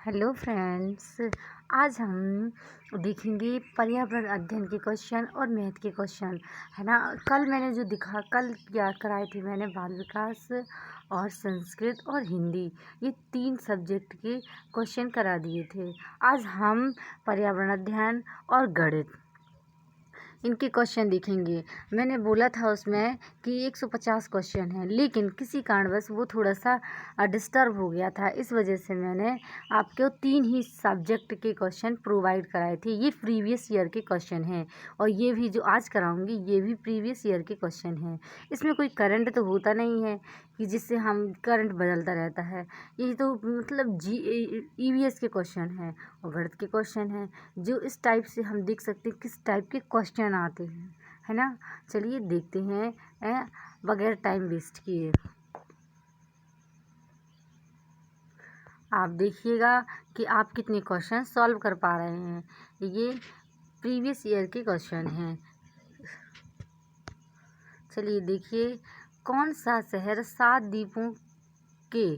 Hello friends. आज हम देखेंगे पर्यावरण अध्ययन के क्वेश्चन और मैथ के क्वेश्चन, है ना। कल याद कराए थे मैंने बाल विकास और संस्कृत और हिंदी, ये 3 सब्जेक्ट के क्वेश्चन करा दिए थे। आज हम पर्यावरण अध्ययन और गणित इनके क्वेश्चन देखेंगे। मैंने बोला था उसमें कि 150 क्वेश्चन हैं, लेकिन किसी कारणवश वो थोड़ा सा डिस्टर्ब हो गया था। इस वजह से मैंने आपको 3 ही सब्जेक्ट के क्वेश्चन प्रोवाइड कराए थे। ये प्रीवियस ईयर के क्वेश्चन हैं और ये भी जो आज कराऊंगी ये भी प्रीवियस ईयर के क्वेश्चन हैं। इसमें कोई करंट तो होता नहीं है कि जिससे हम करंट बदलता रहता है। ये तो मतलब ईवीएस के क्वेश्चन हैं और गणित के क्वेश्चन हैं, जो इस टाइप से हम देख सकते हैं किस टाइप के क्वेश्चन आते हैं, है ना। चलिए देखते हैं बगैर टाइम वेस्ट किए। आप देखिएगा कि आप कितने क्वेश्चन सॉल्व कर पा रहे हैं। ये प्रीवियस ईयर के क्वेश्चन हैं। चलिए देखिए, कौन सा शहर 7 द्वीपों के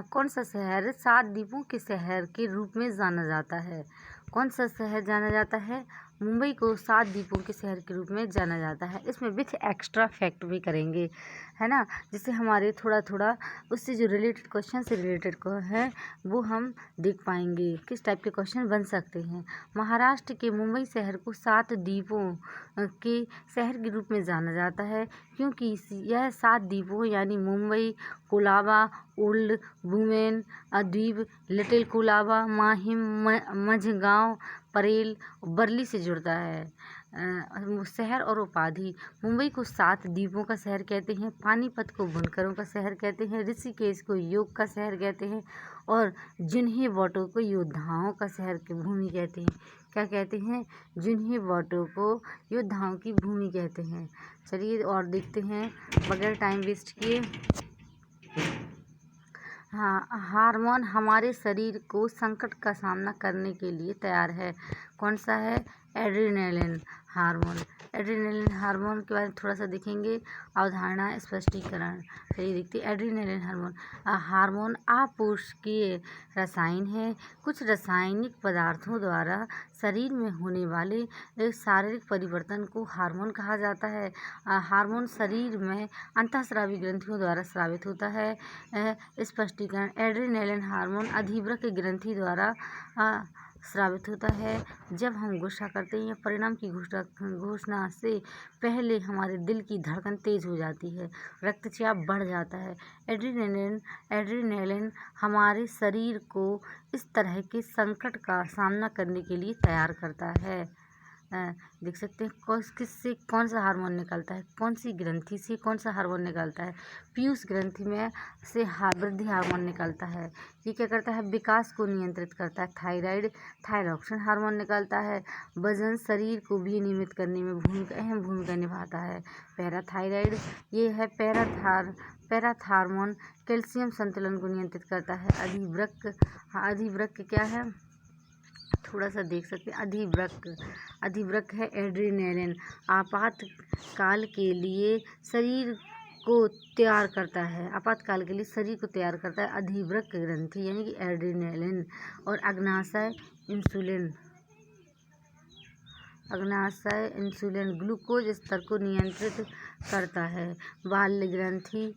कौन सा शहर 7 द्वीपों के शहर के रूप में जाना जाता है। कौन सा शहर जाना जाता है? मुंबई को 7 द्वीपों के शहर के रूप में जाना जाता है। इसमें विथ एक्स्ट्रा फैक्ट भी करेंगे, है ना, जिससे हमारे थोड़ा थोड़ा उससे जो रिलेटेड क्वेश्चन से रिलेटेड को है वो हम देख पाएंगे किस टाइप के क्वेश्चन बन सकते हैं। महाराष्ट्र के मुंबई शहर को 7 द्वीपों के शहर के रूप में जाना जाता है, क्योंकि यह 7 द्वीपों यानी मुंबई, कोलाबा, ओल्ड वुमेन द्वीप, लिटिल कोलाबा, माहिम, मझगांव, परेल, वर्ली से जुड़ता है। शहर और उपाधि: मुंबई को 7 द्वीपों का शहर कहते हैं, पानीपत को बुनकरों का शहर कहते हैं, ऋषिकेश को योग का शहर कहते हैं और जिन्हें वाटो को योद्धाओं का शहर की भूमि कहते हैं। क्या कहते हैं? जिन्हें वाटो को योद्धाओं की भूमि कहते हैं। चलिए और देखते हैं बगैर टाइम वेस्ट किए। हाँ, हार्मोन हमारे शरीर को संकट का सामना करने के लिए तैयार है। कौन सा है? Adrenaline hormone. एड्रेनलिन हार्मोन के बारे में थोड़ा सा देखेंगे, अवधारणा स्पष्टीकरण। चलिए देखते हैं एड्रेनलिन हार्मोन। हार्मोन अपुष्कीय रसायन है। कुछ रासायनिक पदार्थों द्वारा शरीर में होने वाले शारीरिक परिवर्तन को हार्मोन कहा जाता है। हार्मोन शरीर में अंतःस्रावी ग्रंथियों द्वारा स्रावित होता है। स्पष्टीकरण: एड्रेनलिन हार्मोन अधिवृक्क ग्रंथि द्वारा स्रावित होता है। जब हम गुस्सा करते हैं या परिणाम की घोषणा से पहले हमारे दिल की धड़कन तेज हो जाती है, रक्तचाप बढ़ जाता है। एड्रेनलिन हमारे शरीर को इस तरह के संकट का सामना करने के लिए तैयार करता है। देख सकते हैं किससे कौन सा हार्मोन निकलता है, कौन सी ग्रंथि से कौन सा हार्मोन निकलता है। पीयूष ग्रंथि में से वृद्धि हार्मोन निकलता है। ये क्या करता है? विकास को नियंत्रित करता है। थायरॉक्सिन हार्मोन निकलता है। वजन शरीर को विनियमित करने में अहम भूमिका निभाता है। पैराथायराइड, ये है पैराथार्मोन कैल्शियम संतुलन को नियंत्रित करता है। अधिवृक्क क्या है? थोड़ा सा देख सकते हैं। अधिवृक्क है एड्रेनलिन। आपातकाल के लिए शरीर को तैयार करता है। अधिवृक्क ग्रंथि यानी कि एड्रेनलिन। और अग्नाशय इंसुलिन ग्लूकोज स्तर को नियंत्रित करता है। बाल्य ग्रंथि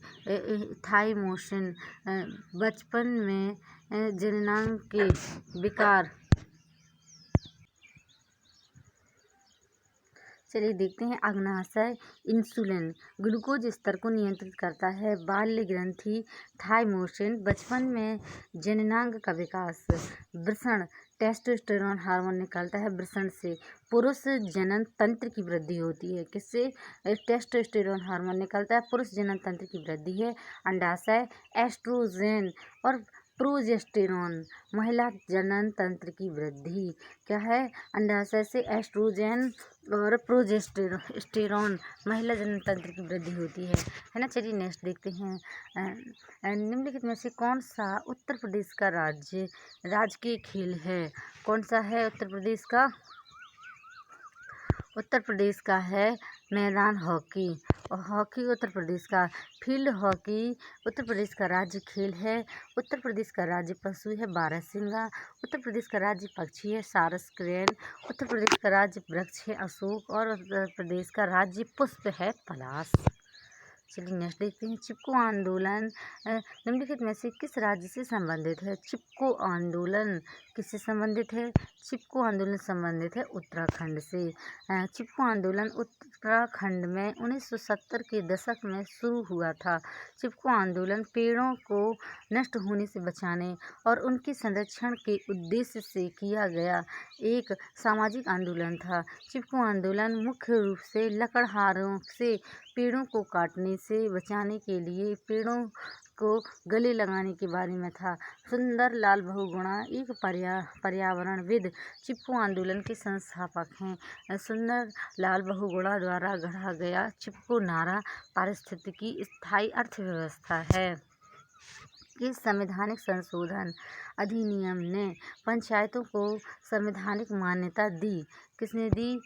थाइमोसिन बचपन में जननांग के विकार। चलिए देखते हैं। अग्नाशय इंसुलिन ग्लूकोज स्तर को नियंत्रित करता है। बाल्य ग्रंथि थाइमोसिन बचपन में जननांग का विकास। वृषण टेस्टोस्टेरोन हार्मोन निकलता है। वृषण से पुरुष जनन तंत्र की वृद्धि होती है। किससे? टेस्टोस्टेरोन हार्मोन निकलता है, पुरुष जनन तंत्र की वृद्धि है। अंडाशय एस्ट्रोजेन और प्रोजेस्टेरोन महिला जनन तंत्र की वृद्धि। क्या है? अंडाशय से एस्ट्रोजेन और प्रोजेस्टेरोन महिला जनन तंत्र की वृद्धि होती है ना। चलिए नेक्स्ट देखते हैं। निम्नलिखित में से कौन सा उत्तर प्रदेश का राजकीय खेल है? कौन सा है उत्तर प्रदेश का? उत्तर प्रदेश का है मैदान हॉकी। हॉकी उत्तर प्रदेश का, फील्ड हॉकी उत्तर प्रदेश का राज्य खेल है। उत्तर प्रदेश का राज्य पशु है बारहसिंगा। उत्तर प्रदेश का राज्य पक्षी है सारस क्रेन। उत्तर प्रदेश का राज्य वृक्ष है अशोक और उत्तर प्रदेश का राज्य पुष्प है पलाश। चलिए नेक्स्ट देखते हैं। चिपको आंदोलन निम्नलिखित में से किस राज्य से संबंधित है? चिपको आंदोलन किससे संबंधित है? चिपको आंदोलन संबंधित है उत्तराखंड से। चिपको आंदोलन उत्तराखंड में 1970 के दशक में शुरू हुआ था। चिपको आंदोलन पेड़ों को नष्ट होने से बचाने और उनके संरक्षण के उद्देश्य से किया गया एक सामाजिक आंदोलन था। चिपको आंदोलन मुख्य रूप से लकड़हारों से पेड़ों को काटने से बचाने के लिए पेड़ों को गले लगाने के बारे में था। सुंदरलाल बहुगुणा एक पर्यावरणविद चिपको आंदोलन के संस्थापक हैं। सुंदरलाल बहुगुणा द्वारा गढ़ा गया चिपको नारा पारिस्थितिकी स्थायी अर्थव्यवस्था है। इस संवैधानिक संशोधन अधिनियम ने पंचायतों को संवैधानिक मान्यता दी। किसने दी?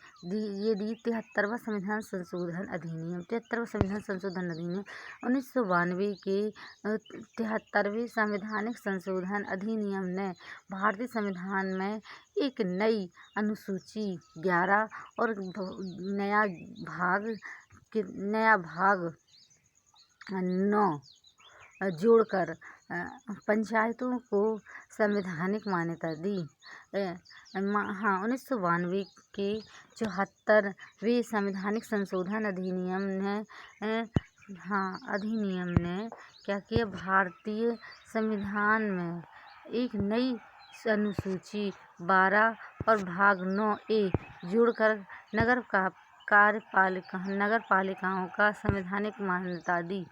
ये दी 73वां संविधान संशोधन अधिनियम। 73वां संविधान संशोधन अधिनियम 1992 के 73वें संवैधानिक संशोधन अधिनियम ने भारतीय संविधान में एक नई अनुसूची 11 और नया भाग 9 जोड़कर पंचायतों को संवैधानिक मान्यता दी। 1992 के 74वें संवैधानिक संशोधन अधिनियम ने क्या किया? भारतीय संविधान में एक नई अनुसूची 12 और भाग 9A जोड़कर नगर पालिकाओं का संवैधानिक मान्यता दी।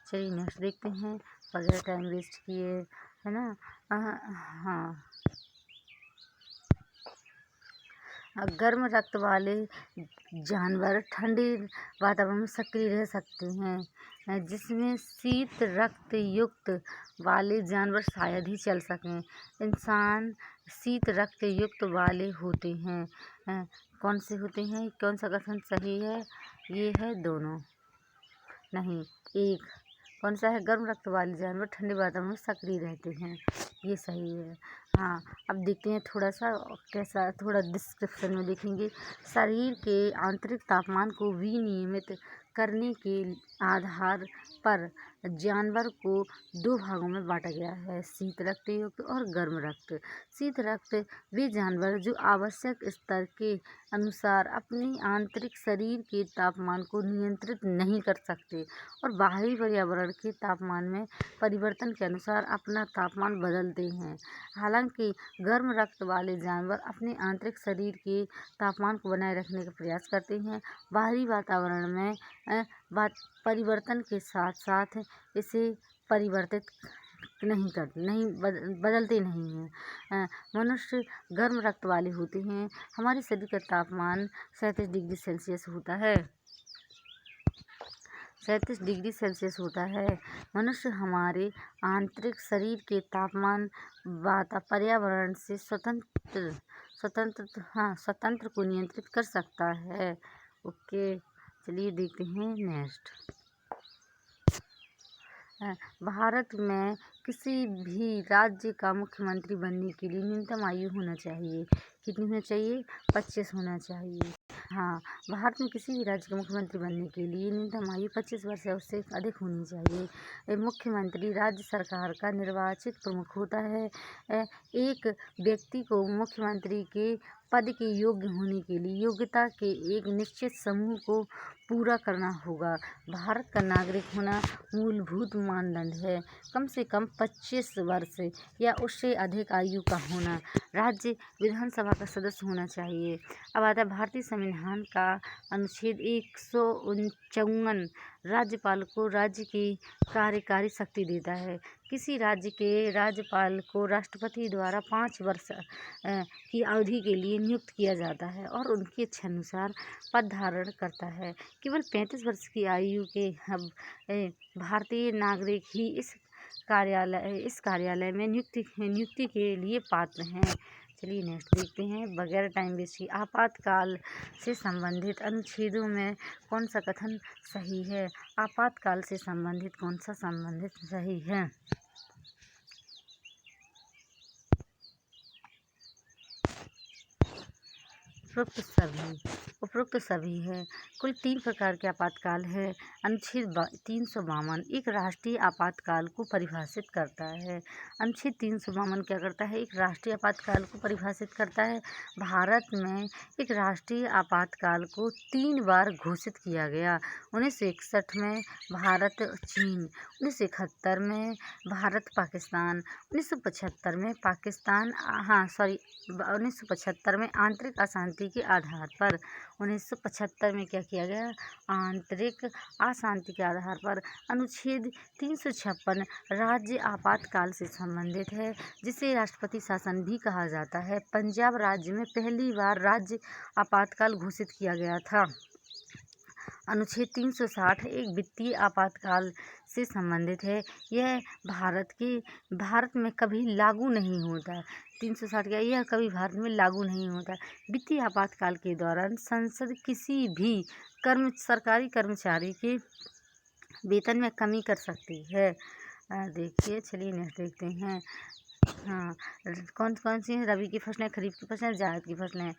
चलिए नेक्स्ट देखते हैं। वगैरह टाइम वेस्ट किए है ना। हाँ, गर्म रक्त वाले जानवर ठंडे वातावरण में सक्रिय रह सकते हैं, जिसमें शीत रक्त युक्त वाले जानवर शायद ही चल सकें। इंसान शीत रक्त युक्त वाले होते हैं। कौन से होते हैं? कौन सा कथन सही है? ये है दोनों नहीं, एक कौन सा है? गर्म रक्त वाले जानवर ठंडे वातावरण में सक्रिय रहते हैं, ये सही है। हाँ, अब देखते हैं थोड़ा डिस्क्रिप्शन में देखेंगे। शरीर के आंतरिक तापमान को विनियमित करने के आधार पर जानवर को 2 भागों में बांटा गया है, शीत रक्त युक्त और गर्म रक्त। शीत रक्त वे जानवर जो आवश्यक स्तर के अनुसार अपने आंतरिक शरीर के तापमान को नियंत्रित नहीं कर सकते और बाहरी पर्यावरण के तापमान में परिवर्तन के अनुसार अपना तापमान बदलते हैं। हालांकि गर्म रक्त वाले जानवर अपने आंतरिक शरीर के तापमान को बनाए रखने का प्रयास करते हैं, बाहरी वातावरण में परिवर्तन के साथ साथ इसे परिवर्तित बदलते नहीं हैं। मनुष्य गर्म रक्त वाले होते हैं। हमारे शरीर का तापमान 37 डिग्री सेल्सियस होता है। 37 डिग्री सेल्सियस होता है। मनुष्य हमारे आंतरिक शरीर के तापमान पर्यावरण से स्वतंत्र को नियंत्रित कर सकता है। ओके, चलिए देखते हैं नेक्स्ट। भारत में किसी भी राज्य का मुख्यमंत्री बनने के लिए न्यूनतम आयु होना चाहिए। कितनी होना चाहिए? 25 होना चाहिए। हाँ, भारत में किसी भी राज्य का मुख्यमंत्री बनने के लिए न्यूनतम आयु 25 वर्ष या उससे अधिक होनी चाहिए। मुख्यमंत्री राज्य सरकार का निर्वाचित प्रमुख होता है। एक व्यक्ति को मुख्यमंत्री के पद के योग्य होने के लिए योग्यता के एक निश्चित समूह को पूरा करना होगा। भारत का नागरिक होना मूलभूत मानदंड है। कम से कम 25 वर्ष या उससे अधिक आयु का होना। राज्य विधानसभा का सदस्य होना चाहिए। अब आता है भारतीय संविधान का अनुच्छेद 154 राज्यपाल को राज्य की कार्यकारी शक्ति देता है। किसी राज्य के राज्यपाल को राष्ट्रपति द्वारा 5 वर्ष की अवधि के लिए नियुक्त किया जाता है और उनकी इच्छानुसार पद धारण करता है। केवल 35 वर्ष की आयु के भारतीय नागरिक ही इस इस कार्यालय में नियुक्ति के लिए पात्र हैं। चलिए नेक्स्ट देखते हैं। बगैर टाइम वेस्ट किए आपातकाल से संबंधित अनुच्छेदों में कौन सा कथन सही है? आपातकाल से संबंधित कौन सा संबंधित सही है? उपरोक्त सभी है। कुल 3 प्रकार के आपातकाल है। अनुच्छेद 352 एक राष्ट्रीय आपातकाल को परिभाषित करता है। अनुच्छेद 352 क्या करता है? एक राष्ट्रीय आपातकाल को परिभाषित करता है। भारत में एक राष्ट्रीय आपातकाल को 3 बार घोषित किया गया। 1961 में भारत चीन, 1971 में भारत पाकिस्तान, 1975 में 1975 में आंतरिक अशांति के आधार पर। 1975 में क्या किया गया? आंतरिक अशांति के आधार पर। अनुच्छेद 356 राज्य आपातकाल से संबंधित है, जिसे राष्ट्रपति शासन भी कहा जाता है। पंजाब राज्य में पहली बार राज्य आपातकाल घोषित किया गया था। अनुच्छेद 360 एक वित्तीय आपातकाल से संबंधित है। यह भारत में कभी लागू नहीं होता। 360 का यह कभी भारत में लागू नहीं होता। वित्तीय आपातकाल के दौरान संसद किसी भी सरकारी कर्मचारी के वेतन में कमी कर सकती है। देखिए, चलिए नेक्स्ट देखते हैं। हाँ, कौन सी हैं? रबी की फसलें, खरीफ की फसलें, जायद की फसलें।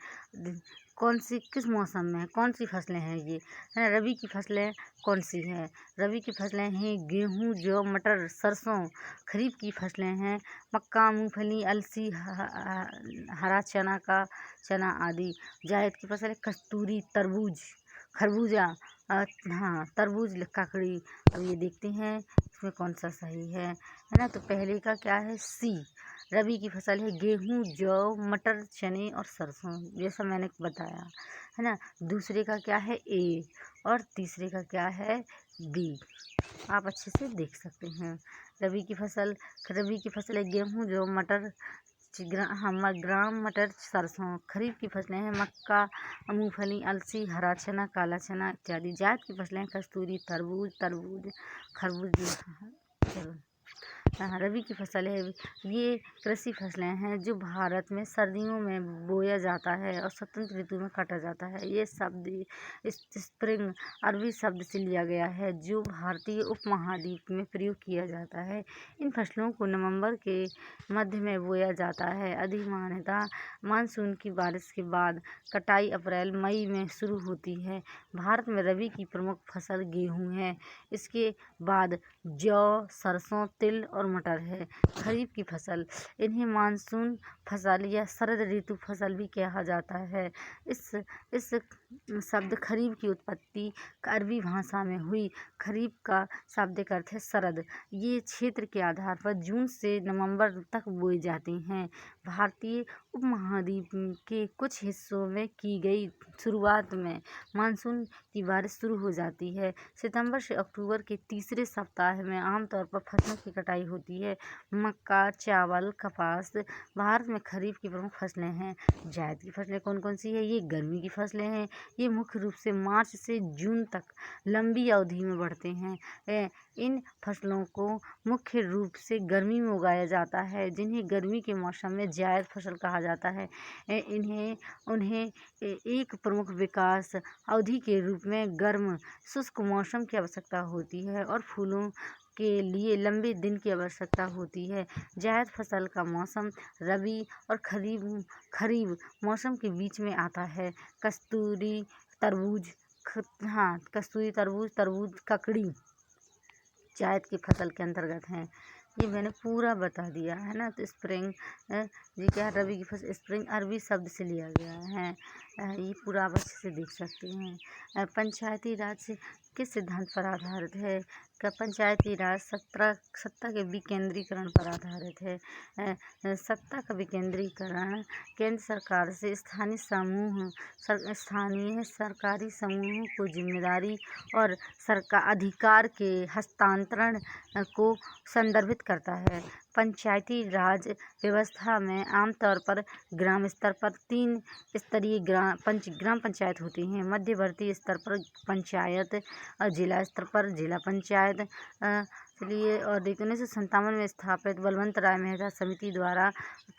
किस मौसम में कौन सी फसलें हैं? ये है रबी की फसलें कौन सी हैं? रबी की फसलें हैं गेहूँ, जौ, मटर, सरसों। खरीफ की फसलें हैं मक्का, मूंगफली, अलसी, हरा चना आदि। जायद की फसल है कस्तूरी, तरबूज, खरबूजा, तरबूज, ककड़ी। अब ये देखते हैं इसमें कौन सा सही है ना? तो पहले का क्या है? सी। रबी की फसल है गेहूँ, जौ, मटर, चने और सरसों, जैसा मैंने बताया है ना। दूसरे का क्या है? ए। और तीसरे का क्या है? बी। आप अच्छे से देख सकते हैं। रबी की फसल है गेहूँ, जौ, मटर, ग्राम, मटर, सरसों। खरीफ की फसलें हैं मक्का, मूंगफली, अलसी, हरा चना, काला चना इत्यादि। जायद की फसलें हैं कस्तूरी, तरबूज, खरबूज। रबी की फसल है ये कृषि फसलें हैं जो भारत में सर्दियों में बोया जाता है और स्वतंत्र ऋतु में काटा जाता है। ये शब्द स्प्रिंग अरबी शब्द से लिया गया है जो भारतीय उपमहाद्वीप में प्रयोग किया जाता है। इन फसलों को नवंबर के मध्य में बोया जाता है। अधिमानतः मानसून की बारिश के बाद कटाई अप्रैल मई में शुरू होती है। भारत में रबी की प्रमुख फसल गेहूँ है। इसके बाद जौ, सरसों, तिल और मटर है। खरीफ की फसल इन्हें मानसून फसल या शरद ऋतु फसल भी कहा जाता है। इस शब्द खरीफ की उत्पत्ति अरबी भाषा में हुई। खरीफ का शाब्दिक अर्थ है शरद। ये क्षेत्र के आधार पर जून से नवंबर तक बोई जाती हैं। भारतीय उपमहाद्वीप के कुछ हिस्सों में की गई शुरुआत में मानसून की बारिश शुरू हो जाती है। सितंबर से अक्टूबर के तीसरे सप्ताह में आमतौर पर फसलों की कटाई होती है। मक्का, चावल, कपास भारत में खरीफ की प्रमुख फसलें हैं। जायद की फसलें कौन कौन सी है? ये गर्मी की फसलें हैं। ये मुख्य रूप से मार्च से जून तक लंबी अवधि में बढ़ते हैं। इन फसलों को मुख्य रूप से गर्मी में उगाया जाता है, जिन्हें गर्मी के मौसम में जायद फसल कहा जाता है। उन्हें एक प्रमुख विकास अवधि के रूप में गर्म शुष्क मौसम की आवश्यकता होती है और फूलों के लिए लंबे दिन की आवश्यकता होती है। जायद फसल का मौसम रबी और खरीफ मौसम के बीच में आता है। कस्तूरी तरबूज, तरबूज, ककड़ी जायद की फसल के अंतर्गत हैं। ये मैंने पूरा बता दिया है ना। तो स्प्रिंग ये क्या है? रबी की फसल स्प्रिंग अरबी शब्द से लिया गया है। ये पूरा आप अच्छे से देख सकते हैं। पंचायती राज किस सिद्धांत पर आधारित है? पंचायती राज सत्ता के विकेंद्रीकरण पर आधारित है। सत्ता का विकेंद्रीकरण केंद्र सरकार से स्थानीय सरकारी समूहों को जिम्मेदारी और अधिकार के हस्तांतरण को संदर्भित करता है। पंचायती राज व्यवस्था में आमतौर पर ग्राम स्तर पर 3 स्तरीय ग्राम पंचायत होती हैं। मध्यवर्ती स्तर पर पंचायत, जिला स्तर पर जिला पंचायत, चलिए और देखते 1957 में स्थापित बलवंत राय मेहता समिति द्वारा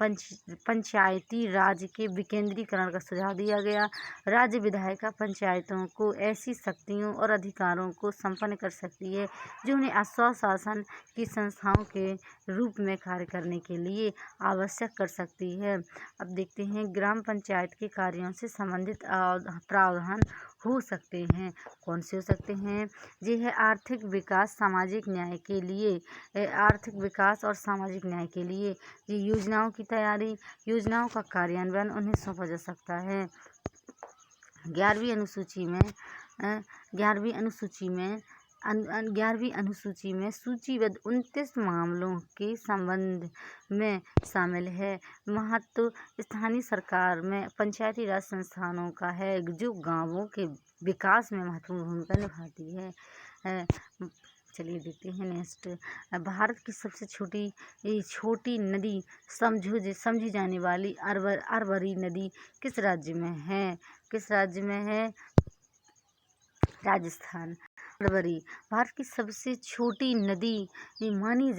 पंचायती राज के विकेंद्रीकरण का सुझाव दिया गया। राज्य विधायिका पंचायतों को ऐसी शक्तियों और अधिकारों को संपन्न कर सकती है जो उन्हें स्वशासन की संस्थाओं के रूप में कार्य करने के लिए आवश्यक कर सकती है। अब देखते हैं ग्राम पंचायत के कार्यों से संबंधित प्रावधान हो सकते हैं। कौन से हो सकते हैं? ये है आर्थिक विकास सामाजिक न्याय के लिए, आर्थिक विकास और सामाजिक न्याय के लिए ये योजनाओं की तैयारी, योजनाओं का कार्यान्वयन उन्हें सौंपा जा सकता है। 11वीं अनुसूची में सूचीबद्ध 29 मामलों के संबंध में शामिल है। महत्व स्थानीय सरकार में पंचायती राज संस्थानों का है जो गांवों के विकास में महत्वपूर्ण भूमिका निभाती है। चलिए देखते हैं नेक्स्ट। भारत की सबसे छोटी नदी समझी जाने वाली अरवरी नदी किस राज्य में है? किस राज्य में है? राजस्थान। अरवरी भारत की सबसे छोटी नदी मानी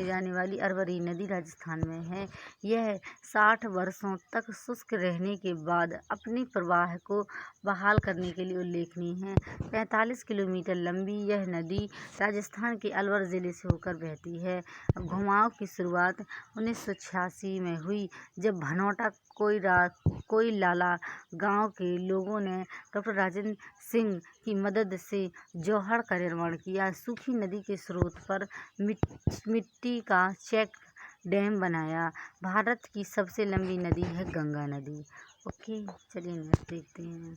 जाने वाली अरवरी नदी राजस्थान में है। यह 60 वर्षों तक शुष्क रहने के बाद अपने प्रवाह को बहाल करने के लिए उल्लेखनीय है। 45 किलोमीटर लंबी यह नदी राजस्थान के अलवर जिले से होकर बहती है। घुमाव की शुरुआत 1986 में हुई जब भनौटा कोइलाला गांव के लोगों ने डॉक्टर राजेंद्र सिंह की मदद से जौहड़ का निर्माण किया। सूखी नदी के स्रोत पर मिट्टी का चेक डैम बनाया। भारत की सबसे लंबी नदी है गंगा नदी। ओके, चलिए नेक्स्ट देखते हैं।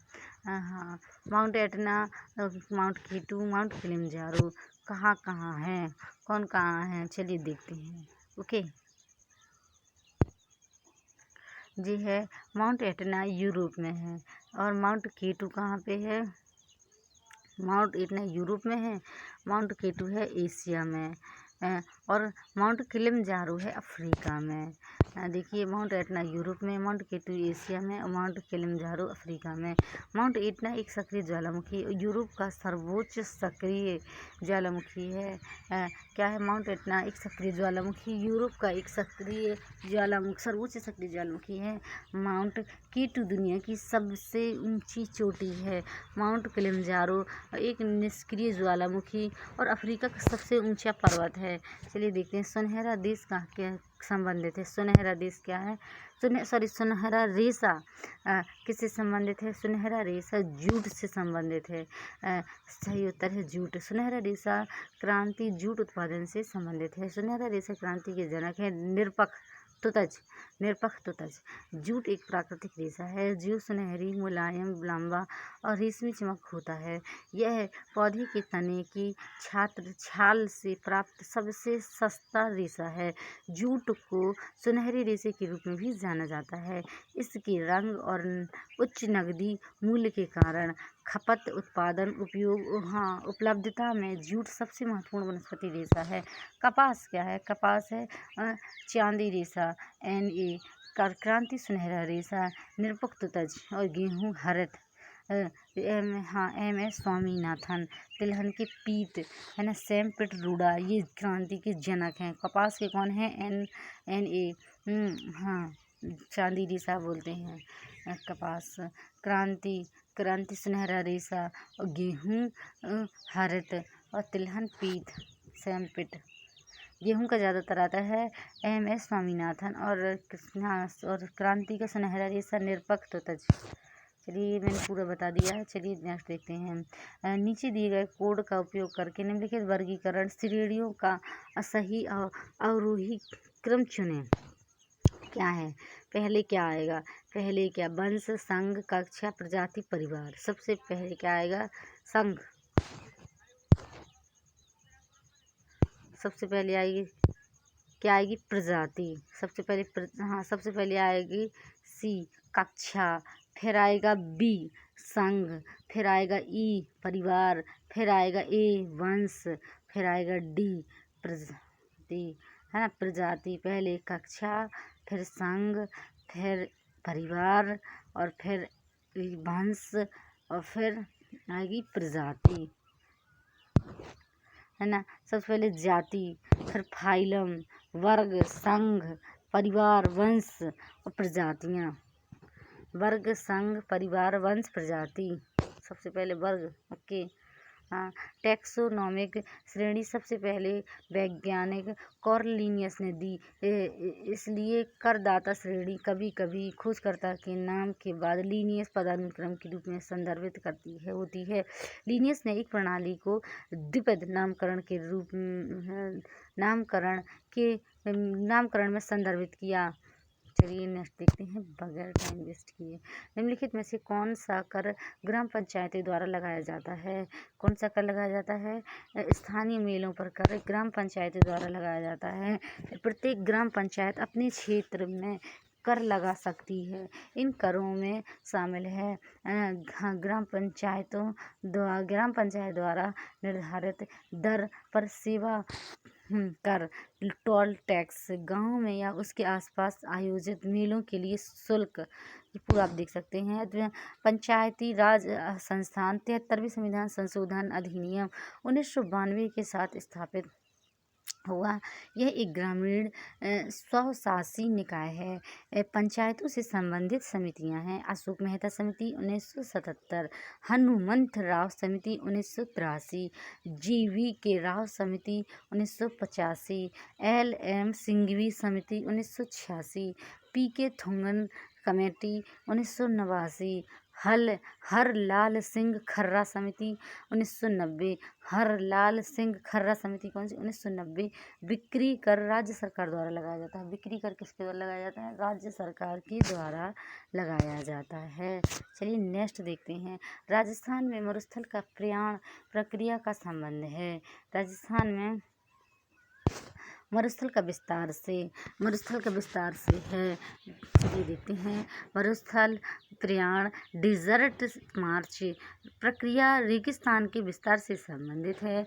हाँ, mount Etna, mount K two, mount Kilimanjaro कहाँ कहाँ हैं? कौन कहाँ हैं? चलिए देखते हैं। ओके, जी है माउंट एटना यूरोप में है और माउंट केटू कहाँ पे है? माउंट एटना यूरोप में है, माउंट केटू है एशिया में, और माउंट किलिमंजारो है अफ्रीका में। देखिए माउंट एटना यूरोप में, माउंट केटू एशिया में और माउंट किलिमंजारो अफ्रीका में। माउंट एटना एक सक्रिय ज्वालामुखी यूरोप का सर्वोच्च सक्रिय ज्वालामुखी है। क्या है? माउंट एटना एक सक्रिय ज्वालामुखी यूरोप का एक सर्वोच्च सक्रिय ज्वालामुखी है। माउंट केटू दुनिया की सबसे ऊंची चोटी है। माउंट किलिमंजारो एक निष्क्रिय ज्वालामुखी और अफ्रीका का सबसे ऊंचा पर्वत है। चलिए देखते हैं सुनहरा देश कहाँ के संबंधित है। सुनहरा देश क्या है? सुनहरा रेशा किससे संबंधित है? सुनहरा रेशा जूट से संबंधित है। सही उत्तर है जूट। सुनहरा रेशा क्रांति जूट उत्पादन से संबंधित है। सुनहरा रेशा क्रांति के जनक है निरपक्ष तुतज। जूट एक प्राकृतिक रेशा है जो सुनहरी, मुलायम, लंबा और रेशमी चमक होता है। यह पौधे के तने की छाल से प्राप्त सबसे सस्ता रेशा है। जूट को सुनहरे रेशे के रूप में भी जाना जाता है। इसके रंग और उच्च नकदी मूल्य के कारण खपत, उत्पादन, उपलब्धता में जूट सबसे महत्वपूर्ण वनस्पति रेशा है। कपास क्या है? कपास है चांदी रेशा Na, क्रांति सुनहरा रेशा निरपक्ष तुतज और गेहूँ हरित MS स्वामीनाथन। तिलहन के पीत है ना सैम पिट रूडा, ये क्रांति के जनक हैं। कपास के कौन है? Na, चांदी रेशा बोलते हैं कपास। क्रांति सुनहरा रेशा और गेहूँ हरित और तिलहन पीत सैम पिट। गेहूं का ज़्यादातर आता है MS स्वामीनाथन और क्रांति का सुनहरा रेशा निरपक्ष तुतज। चलिए मैंने पूरा बता दिया है। चलिए नेक्स्ट देखते हैं। नीचे दिए गए कोड का उपयोग करके निम्नलिखित वर्गीकरण श्रेणियों का सही अवरोही क्रम चुनें। क्या है? पहले क्या आएगा? पहले क्या? वंश, संघ, कक्षा, प्रजाति, परिवार। सबसे पहले क्या आएगा? संघ। सबसे पहले आएगी क्या आएगी? प्रजाति। सबसे पहले आएगी C कक्षा, फिर आएगा B संघ, फिर आएगा E परिवार, फिर आएगा A वंश, फिर आएगा D प्रजाति, है ना। प्रजाति पहले कक्षा, फिर संघ, फिर परिवार और फिर वंश और फिर आएगी प्रजाति। है ना। सबसे पहले जाति, फिर फाइलम, वर्ग, संघ, परिवार, वंश और प्रजातियाँ। वर्ग, संघ, परिवार, वंश, प्रजाति। सबसे पहले वर्ग, ओके। हाँ, टैक्सोनॉमिक श्रेणी सबसे पहले वैज्ञानिक कॉर्लिनियस ने दी। इसलिए करदाता श्रेणी कभी कभी खोजकर्ता के नाम के बाद लीनियस पदानुक्रम के रूप में संदर्भित होती है। लीनियस ने एक प्रणाली को द्विपद नामकरण में संदर्भित किया। चलिए नेक्स्ट देखते हैं बगैर टाइम वेस्ट किए। निम्नलिखित में से कौन सा कर ग्राम पंचायतें द्वारा लगाया जाता है? कौन सा कर लगाया जाता है? स्थानीय मेलों पर कर ग्राम पंचायतें द्वारा लगाया जाता है। प्रत्येक ग्राम पंचायत अपने क्षेत्र में कर लगा सकती है। इन करों में शामिल है ग्राम पंचायत द्वारा निर्धारित दर पर सेवा कर, टोल टैक्स, गांव में या उसके आसपास आयोजित मेलों के लिए शुल्क। ये पूरा आप देख सकते हैं। पंचायती राज संस्थान 73वें संविधान संशोधन अधिनियम 1992 के साथ स्थापित हुआ। यह एक ग्रामीण स्वशासी निकाय है। पंचायतों से संबंधित समितियां हैं: अशोक मेहता समिति 1977, हनुमंत राव समिति 1983, GV राव समिति 1985, LM सिंघवी समिति 1986, PK थोंगन कमेटी 1989, हरलाल सिंह खर्रा समिति 1990, हरलाल सिंह खर्रा समिति कौन सी? 1990। बिक्री कर राज्य सरकार द्वारा लगाया जाता है। बिक्री कर किसके द्वारा लगाया जाता है? राज्य सरकार के द्वारा लगाया जाता है। चलिए नेक्स्ट देखते हैं। राजस्थान में मरुस्थल का प्रयाण प्रक्रिया का संबंध है। राजस्थान में मरुस्थल का विस्तार से है। चलिए देखते हैं। मरुस्थल प्रयाण डिजर्ट मार्च प्रक्रिया रेगिस्तान के विस्तार से संबंधित है।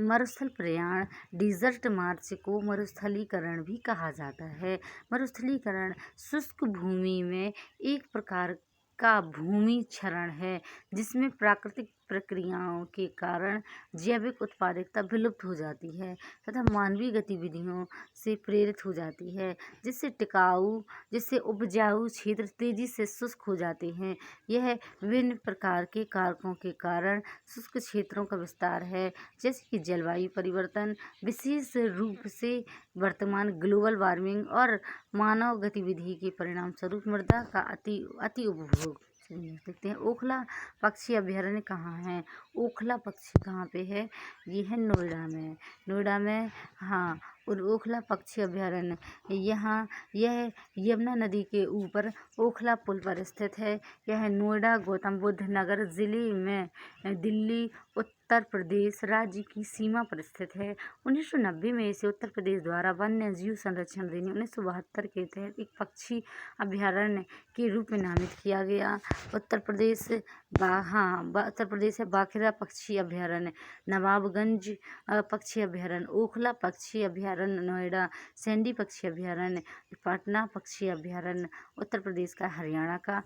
मरुस्थल प्रयाण डिजर्ट मार्च को मरुस्थलीकरण भी कहा जाता है। मरुस्थलीकरण शुष्क भूमि में एक प्रकार का भूमि क्षरण है जिसमें प्राकृतिक प्रक्रियाओं के कारण जैविक उत्पादकता विलुप्त हो जाती है तथा मानवीय गतिविधियों से प्रेरित हो जाती है, जिससे उपजाऊ क्षेत्र तेजी से शुष्क हो जाते हैं। यह विभिन्न प्रकार के कारकों के कारण शुष्क क्षेत्रों का विस्तार है, जैसे कि जलवायु परिवर्तन, विशेष रूप से वर्तमान ग्लोबल वार्मिंग और मानव गतिविधि के परिणाम स्वरूप मृदा का अति उपभोग। देखते हैं ओखला पक्षी अभयारण्य कहाँ है? ओखला पक्षी कहाँ पे है? ये है नोएडा में। हाँ, और ओखला पक्षी अभयारण्य यह यमुना नदी के ऊपर ओखला पुल पर स्थित है। यह नोएडा गौतम बुद्ध नगर जिले में दिल्ली उत्तर प्रदेश राज्य की सीमा पर स्थित है। 1990 में इसे उत्तर प्रदेश द्वारा वन्य जीव संरक्षण अधिनियम 1972 के तहत एक पक्षी अभयारण्य के रूप में नामित किया गया। उत्तर प्रदेश है बाखिरा पक्षी अभयारण्य, नवाबगंज पक्षी अभयारण्य, ओखला पक्षी अभयारण्य नोएडा, सैंडी पक्षी अभयारण्य, पटना पक्षी अभयारण्य उत्तर प्रदेश का, हरियाणा का,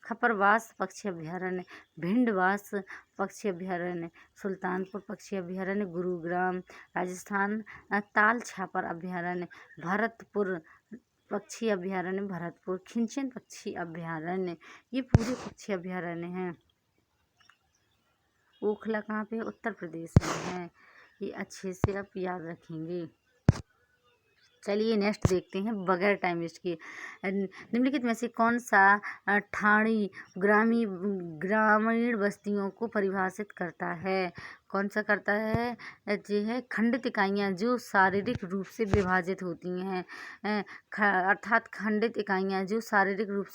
खपरवास पक्षी अभयारण्य, भिंडवास पक्षी अभयारण्य, सुल्तानपुर पक्षी अभयारण्य गुरुग्राम राजस्थान, ताल छापर अभयारण्य भरतपुर पक्षी अभयारण्य भरतपुर, खिंचन पक्षी अभयारण्य। ये पूरे पक्षी अभयारण्य हैं। ओखला कहाँ पे? उत्तर प्रदेश में है। ये अच्छे से आप याद रखेंगे। चलिए नेक्स्ट देखते हैं बगैर टाइम वेस्ट किए। निम्नलिखित में से कौन सा ठाणी ग्रामीण बस्तियों को परिभाषित करता है? कौन सा करता है? ये है खंडित इकाइयाँ जो शारीरिक रूप से विभाजित होती हैं, अर्थात खंडित इकाइयाँ जो शारीरिक रूप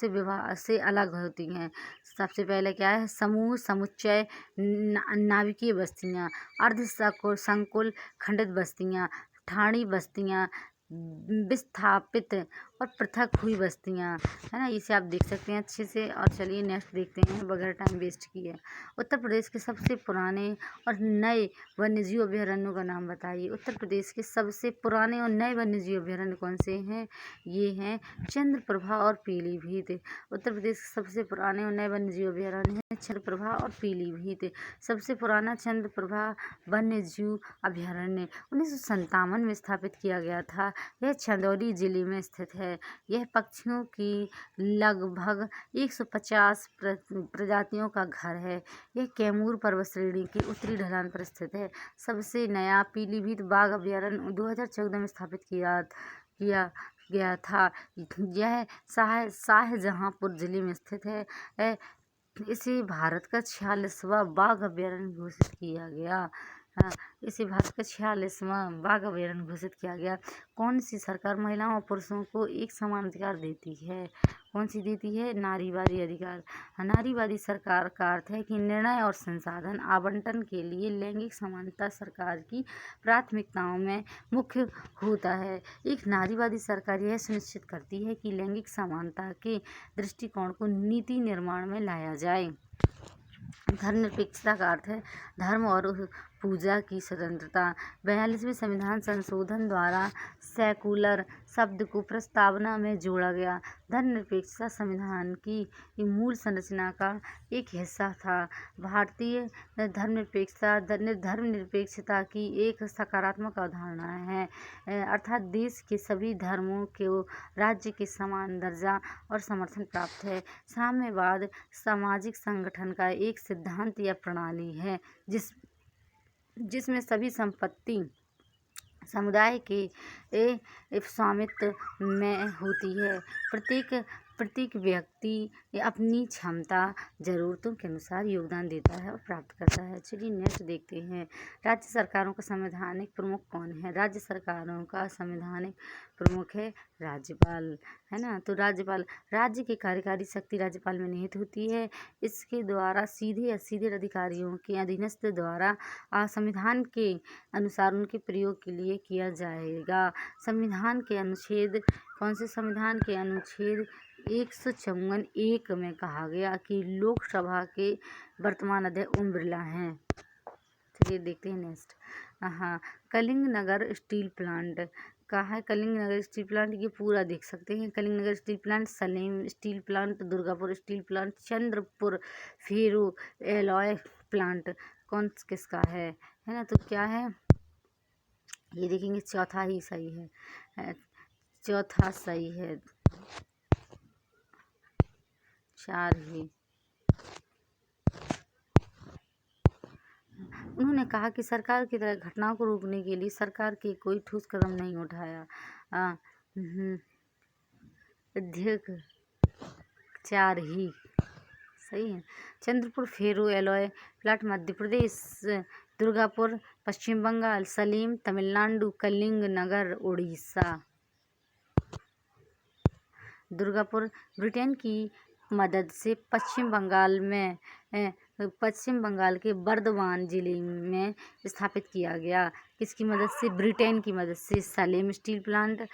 से अलग होती हैं। सबसे पहले क्या है? समूह, समुच्चय, नाभिकीय बस्तियाँ, अर्ध संकुल खंडित बस्तियाँ, ठाणी बस्तियाँ, विस्थापित और पृथक हुई बस्तियां, है ना। इसे आप देख सकते हैं अच्छे से। और चलिए नेक्स्ट देखते हैं बगैर टाइम वेस्ट किए। उत्तर प्रदेश के सबसे पुराने और नए वन्यजीव अभयारण्यों का नाम बताइए। उत्तर प्रदेश के सबसे पुराने और नए वन्यजीव अभयारण्य कौन से हैं? ये हैं चंद्रप्रभा और पीलीभीत। उत्तर प्रदेश के सबसे पुराने और नए वन्यजीव अभयारण्य हैं चंद्रप्रभा और पीलीभीत। सबसे पुराना चंद्रप्रभा वन्यजीव अभयारण्य 1957 में स्थापित किया गया था। यह चंदौली जिले में स्थित है। यह पक्षियों की लगभग 150 प्रजातियों का घर है। यह कैमूर पर्वत श्रेणी की उत्तरी ढलान पर स्थित है। सबसे नया पीलीभीत बाघ अभयारण्य 2014 में स्थापित किया गया था। यह शाहजहांपुर जिले में स्थित है। इसे भारत का 46वां बाघ अभयारण्य घोषित किया गया। इसे भारत का 46वां बाघ अभयारण्य घोषित किया गया। कौन सी सरकार महिलाओं और पुरुषों को एक समान अधिकार देती है? कौन सी देती है? नारीवादी अधिकार। नारीवादी सरकार का अर्थ है कि निर्णय और संसाधन आवंटन के लिए लैंगिक समानता सरकार की प्राथमिकताओं में मुख्य होता है। एक नारीवादी सरकार यह सुनिश्चित करती है कि लैंगिक समानता के दृष्टिकोण को नीति निर्माण में लाया जाए। धर्मनिरपेक्षता का अर्थ है धर्म और पूजा की स्वतंत्रता। 42वें संविधान संशोधन द्वारा सेकुलर शब्द को प्रस्तावना में जोड़ा गया। धर्मनिरपेक्षता संविधान की मूल संरचना का एक हिस्सा था। भारतीय धर्मनिरपेक्षता की एक सकारात्मक अवधारणा है, अर्थात देश के सभी धर्मों को राज्य के समान दर्जा और समर्थन प्राप्त है। साम्यवाद सामाजिक संगठन का एक सिद्धांत या प्रणाली है जिसमें सभी संपत्ति समुदाय के स्वामित्व में होती है। प्रत्येक व्यक्ति अपनी क्षमता जरूरतों के अनुसार योगदान देता है और प्राप्त करता है। चलिए नेक्स्ट देखते हैं। राज्य सरकारों का संवैधानिक प्रमुख कौन है? राज्य सरकारों का संवैधानिक प्रमुख है राज्यपाल, है ना। तो राज्यपाल, राज्य की कार्यकारी शक्ति राज्यपाल में निहित होती है। इसके द्वारा सीधे असीधे अधिकारियों के अधीनस्थ द्वारा संविधान के अनुसार उनके प्रयोग के लिए किया जाएगा। संविधान के अनुच्छेद, कौन से संविधान के अनुच्छेद 154(1) में कहा गया कि लोकसभा के वर्तमान अध्यक्ष ओम बिरला हैं। चलिए देखते हैं next. Kalinga Nagar steel plant कहाँ है? कलिंग नगर स्टील प्लांट ये पूरा देख सकते हैं। Kalinga Nagar steel plant, Salem steel plant, Durgapur steel plant, Chandrapur ferro alloy plant कौन किसका है ना। तो क्या है ये देखेंगे, चौथा ही सही है। चौथा सही है, 4 ही। उन्होंने कहा कि सरकार की तरह घटनाओं को रोकने के लिए सरकार के कोई ठोस कदम नहीं उठाया। अधिक 4 ही सही है। Chandrapur ferro alloy plant Madhya Pradesh, Durgapur पश्चिम बंगाल, सलेम तमिलनाडु, कलिंग नगर उड़ीसा। दुर्गापुर ब्रिटेन की मदद से पश्चिम बंगाल के बर्दवान जिले में स्थापित किया गया। किसकी मदद से? ब्रिटेन की मदद से। सलेम स्टील प्लांट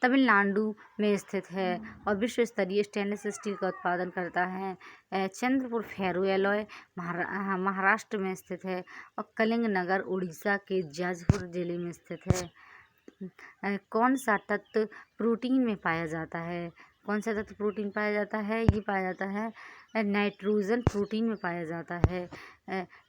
तमिलनाडु में स्थित है और विश्व स्तरीय स्टेनलेस स्टील का उत्पादन करता है। चंद्रपुर फेरो एलॉय महाराष्ट्र में स्थित है और कलिंग नगर उड़ीसा के जाजपुर जिले में स्थित है। कौन सा तत्व प्रोटीन में पाया जाता है? कौन सा तत्व प्रोटीन पाया जाता है? ये पाया जाता है नाइट्रोजन प्रोटीन में पाया जाता है।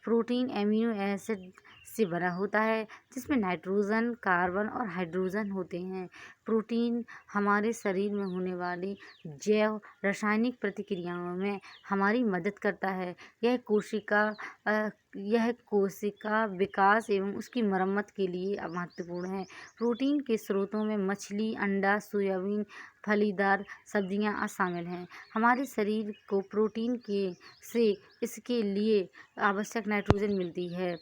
प्रोटीन एमिनो एसिड से बना होता है जिसमें नाइट्रोजन, कार्बन और हाइड्रोजन होते हैं। प्रोटीन हमारे शरीर में होने वाली जैव रासायनिक प्रतिक्रियाओं में हमारी मदद करता है। यह कोशिका विकास एवं उसकी मरम्मत के लिए महत्वपूर्ण है। प्रोटीन के स्रोतों में मछली, अंडा, सोयाबीन, फलीदार सब्जियां शामिल हैं। हमारे शरीर को प्रोटीन से इसके लिए आवश्यक नाइट्रोजन मिलती है।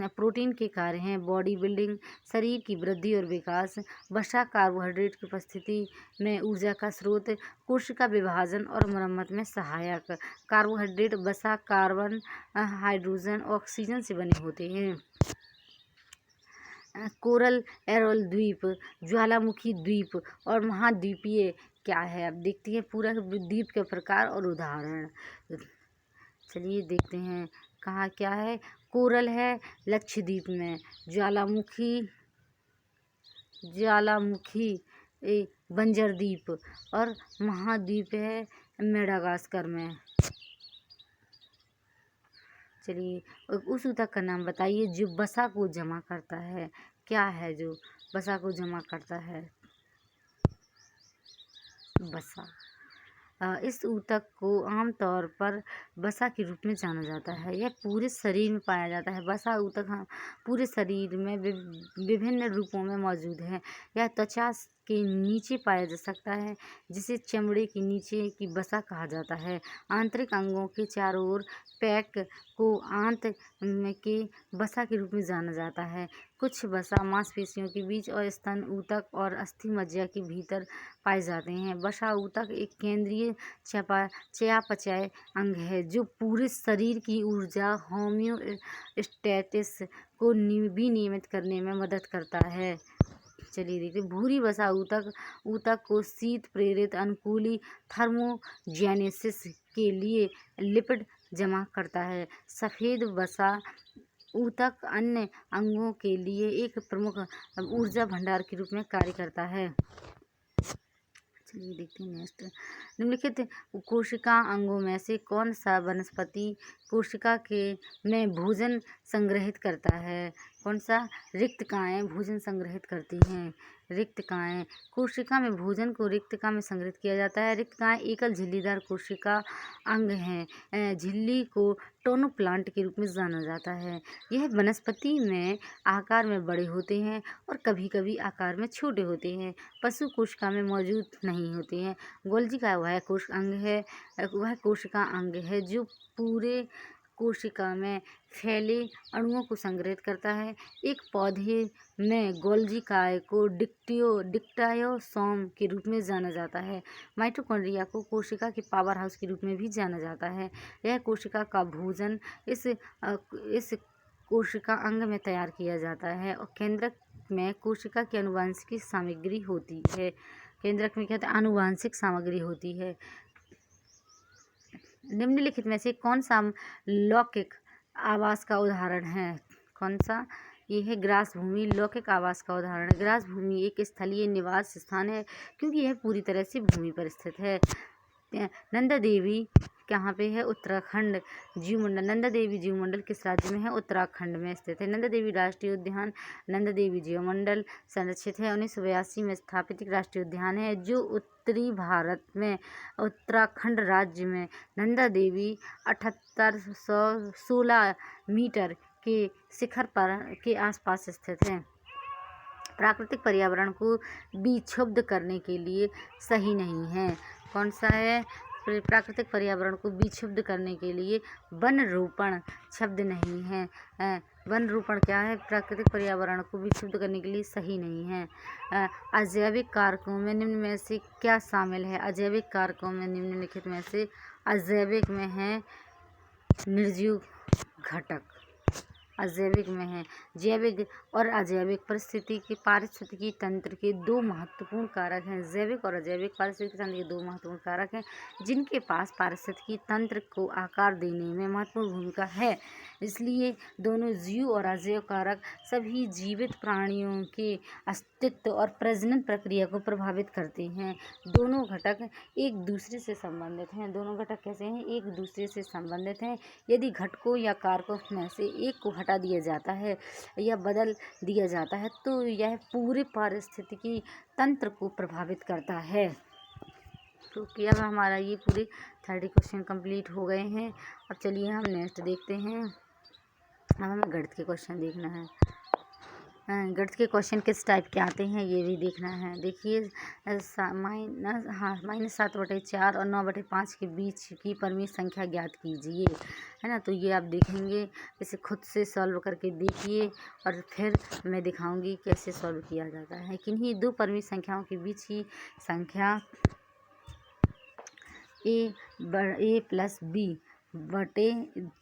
प्रोटीन के कार्य हैं बॉडी बिल्डिंग, शरीर की वृद्धि और विकास, वसा कार्बोहाइड्रेट की उपस्थिति में ऊर्जा का स्रोत, कोशिका विभाजन और मरम्मत में सहायक। कार्बोहाइड्रेट वसा, कार्बन, हाइड्रोजन, ऑक्सीजन से बने होते हैं। कोरल एरोल द्वीप, ज्वालामुखी द्वीप और महाद्वीपीय क्या है। अब देखते हैं पूरा द्वीप के प्रकार और उदाहरण। चलिए देखते हैं कहाँ क्या है। कोरल है लक्षद्वीप में, ज्वालामुखी बंजर द्वीप और महाद्वीप है मेडागास्कर में। चलिए उस ऊतक का नाम बताइए जो वसा को जमा करता है। क्या है जो वसा को जमा करता है? वसा। इस ऊतक को आमतौर पर वसा के रूप में जाना जाता है। यह पूरे शरीर में पाया जाता है। वसा ऊतक पूरे शरीर में विभिन्न रूपों में मौजूद है। यह त्वचा के नीचे पाया जा सकता है, जिसे चमड़े के नीचे की वसा कहा जाता है। आंतरिक अंगों के चारों ओर पैक को आंत के वसा के रूप में जाना जाता है। कुछ वसा मांसपेशियों के बीच और स्तन ऊतक और अस्थि मज्जा के भीतर पाए जाते हैं। वसा ऊतक एक केंद्रीय चयापचय अंग है जो पूरे शरीर की ऊर्जा होम्योस्टैसिस को विनियमित करने में मदद करता है। चलिए देखते भूरी वसा ऊतक को शीत प्रेरित अनुकूली थर्मोजेनेसिस के लिए लिपिड जमा करता है। सफ़ेद वसा ऊतक अन्य अंगों के लिए एक प्रमुख ऊर्जा भंडार के रूप में कार्य करता है। चलिए देखते हैं नेक्स्ट। निम्नलिखित कोशिका अंगों में से कौन सा वनस्पति कोशिका में भोजन संग्रहित करता है? कौन सा? रिक्तकाएँ भोजन संग्रहित करती हैं। रिक्तकाएँ कोशिका में भोजन को रिक्तका में संग्रहित किया जाता है। रिक्तकाएँ एकल झिल्लीदार कोशिका अंग हैं। झिल्ली को टोनोप्लांट के रूप में जाना जाता है। यह वनस्पति में आकार में बड़े होते हैं और कभी कभी आकार में छोटे होते हैं। पशु कोशिका में मौजूद नहीं होते हैं। गोल्जी का वह कोशिका अंग है जो पूरे कोशिका में फैले अणुओं को संग्रहित करता है। एक पौधे में गोल्जी काय को डिक्टायोसोम के रूप में जाना जाता है। माइटोकॉन्ड्रिया को कोशिका के पावर हाउस के रूप में भी जाना जाता है। यह कोशिका का भोजन इस कोशिका अंग में तैयार किया जाता है और केंद्रक में कोशिका की आनुवांशिक सामग्री होती है। केंद्रक में क्या होता है? आनुवांशिक सामग्री होती है। निम्नलिखित में से कौन सा लौकिक आवास का उदाहरण है? कौन सा? ये है ग्रास भूमि लौकिक आवास का उदाहरण। ग्रास भूमि एक स्थलीय निवास स्थान है क्योंकि यह पूरी तरह से भूमि पर स्थित है। नंदा देवी कहाँ पे है? उत्तराखंड जीवमंडल। नंदा देवी जीवमंडल किस राज्य में है? उत्तराखंड में स्थित है। नंदा देवी राष्ट्रीय उद्यान नंदा देवी जीवमंडल संरक्षित है। 1982 में स्थापित एक राष्ट्रीय उद्यान है जो उत्तरी भारत में उत्तराखंड राज्य में नंदा देवी 7816 मीटर के शिखर पर के आसपास स्थित है। प्राकृतिक पर्यावरण को विक्षुब्ध करने के लिए सही नहीं है। कौन सा है? प्राकृतिक पर्यावरण को विक्षुब्ध करने के लिए वन रोपण शब्द नहीं है। वन रोपण क्या है? प्राकृतिक पर्यावरण को विक्षुब्ध करने के लिए सही नहीं है। अजैविक कारकों में निम्न में से क्या शामिल है? अजैविक कारकों में निम्नलिखित में से अजैविक में है निर्जीव घटक। अजैविक में है जैविक और अजैविक पारिस्थितिकी तंत्र के दो महत्वपूर्ण कारक हैं। जैविक और अजैविक पारिस्थितिकी तंत्र के दो महत्वपूर्ण कारक हैं जिनके पास पारिस्थितिकी तंत्र को आकार देने में महत्वपूर्ण भूमिका है। इसलिए दोनों जीव और अजैव कारक सभी जीवित प्राणियों के अस्तित्व और प्रजनन प्रक्रिया को प्रभावित करते हैं। दोनों घटक एक दूसरे से संबंधित हैं। दोनों घटक कैसे हैं? एक दूसरे से संबंधित हैं। यदि घटकों या कारकों में से एक को हटा दिया जाता है या बदल दिया जाता है तो यह पूरे पारिस्थितिकी तंत्र को प्रभावित करता है। तो क्या अब हमारा ये पूरे 30 क्वेश्चन कंप्लीट हो गए हैं। अब चलिए हम नेक्स्ट देखते हैं। अब हमें गणित के क्वेश्चन देखना है। गणित के क्वेश्चन किस टाइप के आते हैं ये भी देखना है। देखिए -7/4 और 9/5 के बीच की परमीय संख्या ज्ञात कीजिए, है ना। तो ये आप देखेंगे, इसे खुद से सॉल्व करके देखिए और फिर मैं दिखाऊंगी कैसे सॉल्व किया जाता है। किन्हीं दो परमीय संख्याओं के बीच की संख्या a + b बटे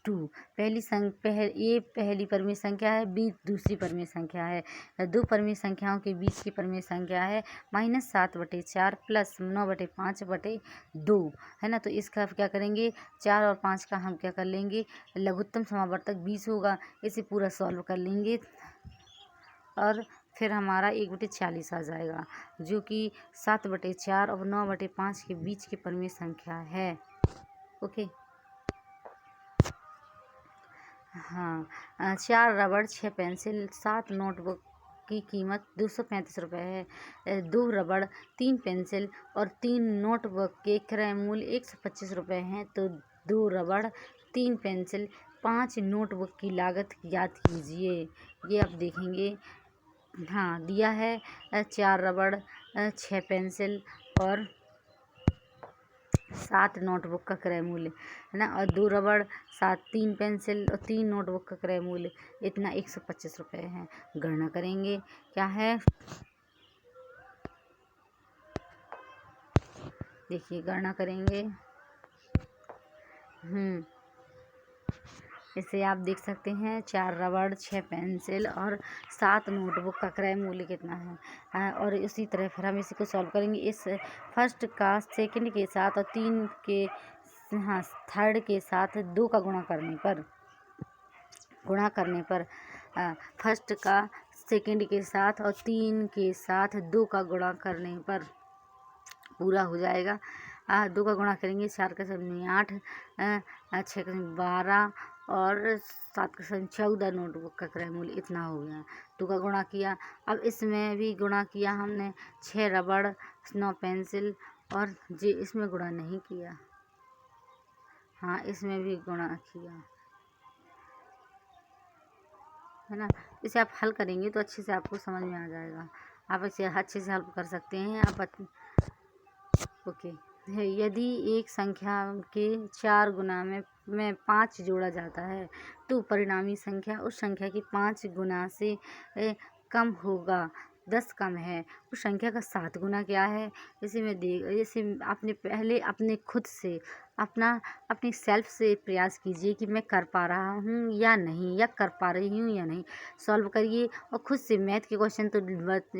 2। ए पहली परिमेय संख्या है, बी दूसरी परिमेय संख्या है। दो परिमेय संख्याओं के बीच की परिमेय संख्या है -7/4 प्लस 9/5/2 है ना। तो इसका क्या करेंगे, 4 और 5 का हम क्या कर लेंगे, लघुत्तम समावर्तक 20 होगा। इसे पूरा सॉल्व कर लेंगे और फिर हमारा 1/40 आ जाएगा, जो कि 7/4 और 9/5 के बीच की परिमेय संख्या है। ओके। हाँ, 4 रबड़, 6 पेंसिल, 7 नोटबुक की कीमत 235 रुपये है। 2 रबड़, 3 पेंसिल और 3 नोटबुक के क्रय मूल्य 125 रुपये हैं। तो 2 रबड़, 3 पेंसिल, 5 नोटबुक की लागत ज्ञात कीजिए। ये आप देखेंगे, हाँ दिया है 4 रबड़, 6 पेंसिल और 7 नोटबुक का क्रय मूल्य है ना, और 2 रबड़, 3 पेंसिल और 3 नोटबुक का क्रय मूल्य इतना 125 रुपये है। गणना करेंगे, क्या है, देखिए गणना करेंगे। इसे आप देख सकते हैं, 4 रबड़, 6 पेंसिल और 7 नोटबुक का क्रय मूल्य कितना है। और इसी तरह फिर हम इसी को सॉल्व करेंगे। इस फर्स्ट का सेकंड के साथ और 3 के थर्ड के साथ 2 का गुणा करने पर फर्स्ट का सेकंड के साथ और 3 के साथ 2 का गुणा करने पर पूरा हो जाएगा। 2 का गुणा करेंगे, 4 का 8, 6 का 12 और 7 का 14 नोटबुक का क्रय मूल्य इतना हो गया। 2 का गुणा किया, अब इसमें भी गुणा किया हमने, 6 रबड़, 9 पेंसिल और इसमें गुणा नहीं किया, हाँ इसमें भी गुणा किया है ना। इसे आप हल करेंगे तो अच्छे से आपको समझ में आ जाएगा। आप इसे अच्छे से हल कर सकते हैं आप। ओके। यदि एक संख्या के 4 गुना में 5 जोड़ा जाता है तो परिणामी संख्या उस संख्या की 5 गुना से कम होगा। 10 कम है, उस संख्या का 7 गुना क्या है। इसे आपने पहले अपने खुद से अपनी सेल्फ से प्रयास कीजिए कि मैं कर पा रहा हूँ या नहीं, या कर पा रही हूँ या नहीं। सॉल्व करिए, और खुद से मैथ के क्वेश्चन तो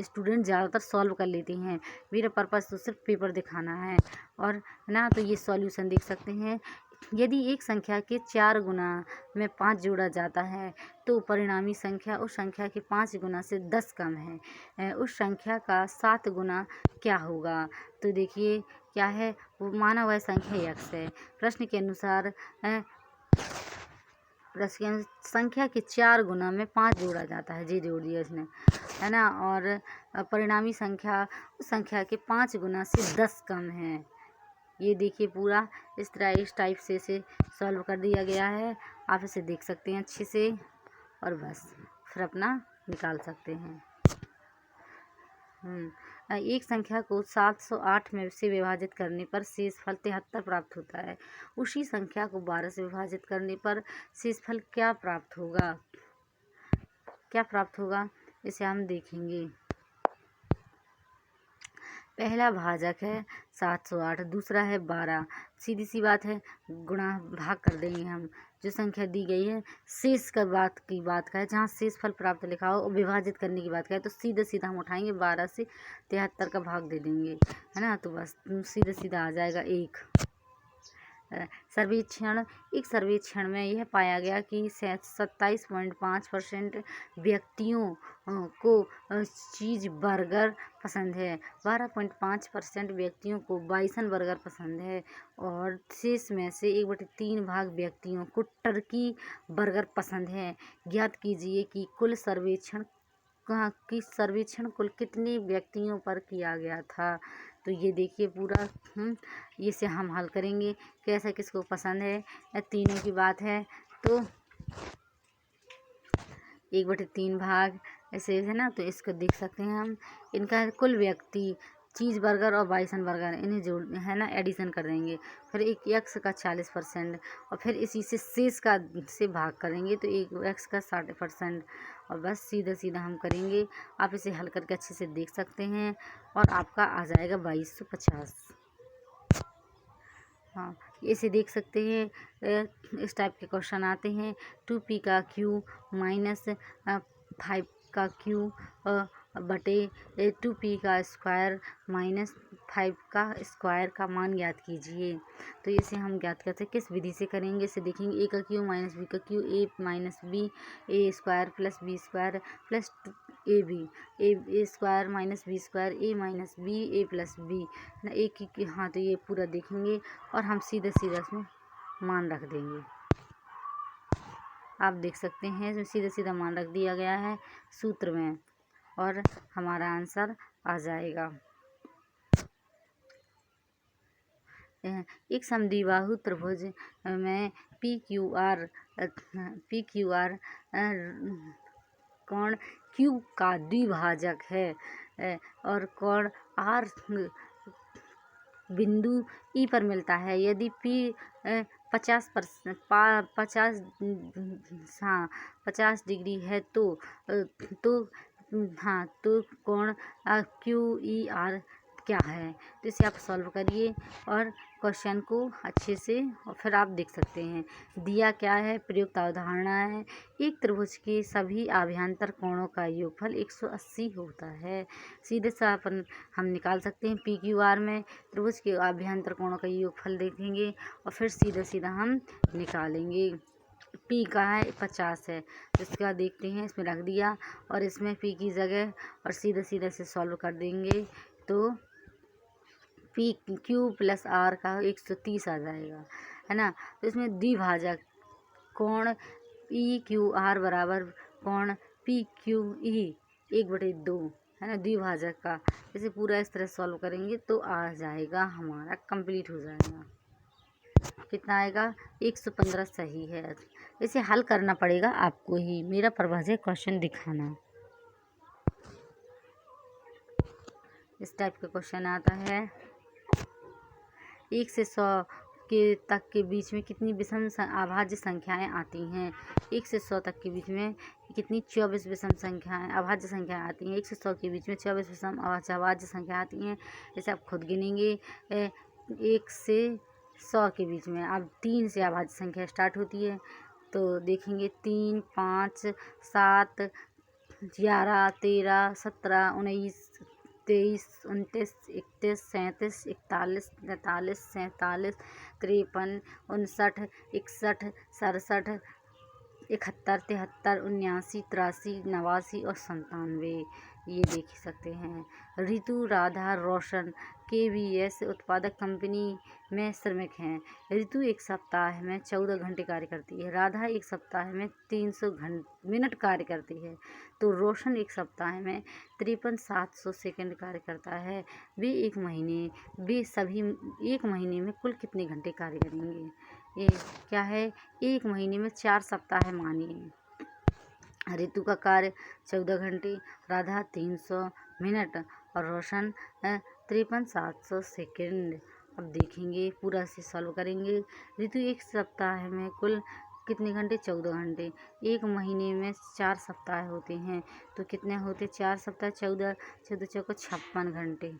स्टूडेंट ज़्यादातर सॉल्व कर लेते हैं। मेरा पर्पस तो सिर्फ पेपर दिखाना है और ना, तो ये सॉल्यूशन देख सकते हैं। यदि एक संख्या के 4 गुना में 5 जोड़ा जाता है तो परिणामी संख्या उस संख्या के 5 गुना से 10 कम है। उस संख्या का 7 गुना क्या होगा। तो देखिए क्या है, वो माना हुआ संख्या x है। प्रश्न के अनुसार संख्या के 4 गुना में 5 जोड़ा जाता है, जी जोड़ दिया इसने है ना, और परिणामी संख्या उस संख्या के 5 गुना से 10 कम है। ये देखिए पूरा इस टाइप से इसे सॉल्व कर दिया गया है। आप इसे देख सकते हैं अच्छे से और बस फिर अपना निकाल सकते हैं। एक संख्या को 708 में से विभाजित करने पर शेषफल 73 प्राप्त होता है। उसी संख्या को 12 से विभाजित करने पर शेषफल क्या प्राप्त होगा, इसे हम देखेंगे। पहला भाजक है 708, दूसरा है 12। सीधी सी बात है, गुणा भाग कर देंगे हम। जो संख्या दी गई है शेष की बात का है, जहाँ शेषफल प्राप्त लिखा हो और विभाजित करने की बात का है, तो सीधा हम उठाएंगे 12 से 73 का भाग दे देंगे है ना। तो बस सीधा आ जाएगा 1। सर्वेक्षण में यह पाया गया कि 27.5% व्यक्तियों को चीज़ बर्गर पसंद है, 12.5% व्यक्तियों को बाइसन बर्गर पसंद है और शेष में से 1/3 भाग व्यक्तियों को टर्की बर्गर पसंद है। ज्ञात कीजिए कि कुल सर्वेक्षण कुल कितने व्यक्तियों पर किया गया था। तो ये देखिए पूरा इसे हम हल करेंगे, कैसा किसको पसंद है। तीनों की बात है तो 1/3 भाग ऐसे है ना। तो इसको देख सकते हैं हम, इनका कुल व्यक्ति चीज़ बर्गर और बाइसन बर्गर इन्हें जोड़ है ना, एडिशन कर देंगे। फिर एक x का 40% और फिर इसी से शेष का से भाग करेंगे तो एक x का 60% और बस सीधा हम करेंगे। आप इसे हल करके अच्छे से देख सकते हैं और आपका आ जाएगा 2250। हाँ, इसे देख सकते हैं। इस टाइप के क्वेश्चन आते हैं। 2p का क्यू माइनस 5 का क्यू बटे 2p का स्क्वायर माइनस 5 का स्क्वायर का मान ज्ञात कीजिए। तो इसे हम ज्ञात करते हैं, किस विधि से करेंगे इसे देखेंगे। a का क्यू माइनस b का cube, a minus B A square plus B square plus A B, A square minus B square, A minus B A plus B ना, एक ही। हाँ, तो ये पूरा देखेंगे और हम सीधा सीधा इसमें मान रख देंगे। आप देख सकते हैं इसमें सीधा सीधा मान रख दिया गया है सूत्र में और हमारा आंसर आ जाएगा। एक समद्विबाहु त्रिभुज में पी क्यू आर कोण क्यू का द्विभाजक है और कोण आर बिंदु ई पर मिलता है। यदि पी 50 डिग्री है तो कोण क्यू ई आर क्या है। तो इसे आप सॉल्व करिए और क्वेश्चन को अच्छे से, और फिर आप देख सकते हैं दिया क्या है। प्रयुक्त अवधारणा है, एक त्रिभुज के सभी आभ्यंतर कोणों का योगफल 180 होता है। सीधे सा हम निकाल सकते हैं। पी क्यू आर में त्रिभुज के आभ्यंतर कोणों का योगफल देखेंगे और फिर सीधा सीधा हम निकालेंगे। पी का है 50 है, तो इसका देखते हैं, इसमें रख दिया और इसमें पी की जगह और सीधा सीधा से सॉल्व कर देंगे तो पी क्यू प्लस आर का 130 आ जाएगा, है ना। तो इसमें द्विभाजक कोण ई क्यू आर बराबर कोण पी क्यू ई 1/2 है ना, द्विभाजक का। इसे पूरा इस तरह सॉल्व करेंगे तो आ जाएगा, हमारा कंप्लीट हो जाएगा। कितना आएगा? 115 सही है। इसे हल करना पड़ेगा आपको ही, मेरा पर्पज है क्वेश्चन दिखाना। इस टाइप का क्वेश्चन आता है। 1 से 100 तक के बीच में कितनी विषम अभाज्य संख्याएं आती हैं? 1 से 100 तक के बीच में कितनी 24 विषम संख्याएं अभाज्य संख्याएं आती हैं। 1 से 100 के बीच में 24 विषम अभाज्य संख्या आती हैं। जैसे आप खुद गिनेंगे 1 से 100 के बीच में अब 3 से अभाज्य संख्या स्टार्ट होती है, तो देखेंगे 3, 5, 7, 11, 13, 17, 19, 23, 29, 31, 37, 41, 43, 47, 53, 59, 61, 67, 71, 73, 79, 83, 89 और 97 ये देख सकते हैं। ऋतु, राधा, रोशन KVS उत्पादक कंपनी में श्रमिक हैं। ऋतु एक सप्ताह में 14 घंटे कार्य करती है। राधा एक सप्ताह में 300 मिनट कार्य करती है। तो रोशन एक सप्ताह में 53,700 सेकंड कार्य करता है। वे सभी एक महीने में कुल कितने घंटे कार्य करेंगे? ये क्या है? एक महीने में 4 सप्ताह मानिए। ऋतु का कार्य 14 घंटे, राधा 300 मिनट और रोशन 53,700 सेकंड। अब देखेंगे पूरा से सॉल्व करेंगे। ऋतु एक सप्ताह में कुल कितने घंटे? 14 घंटे। एक महीने में 4 सप्ताह होते हैं, तो कितने होते? 4 सप्ताह 14 चौको 56 घंटे।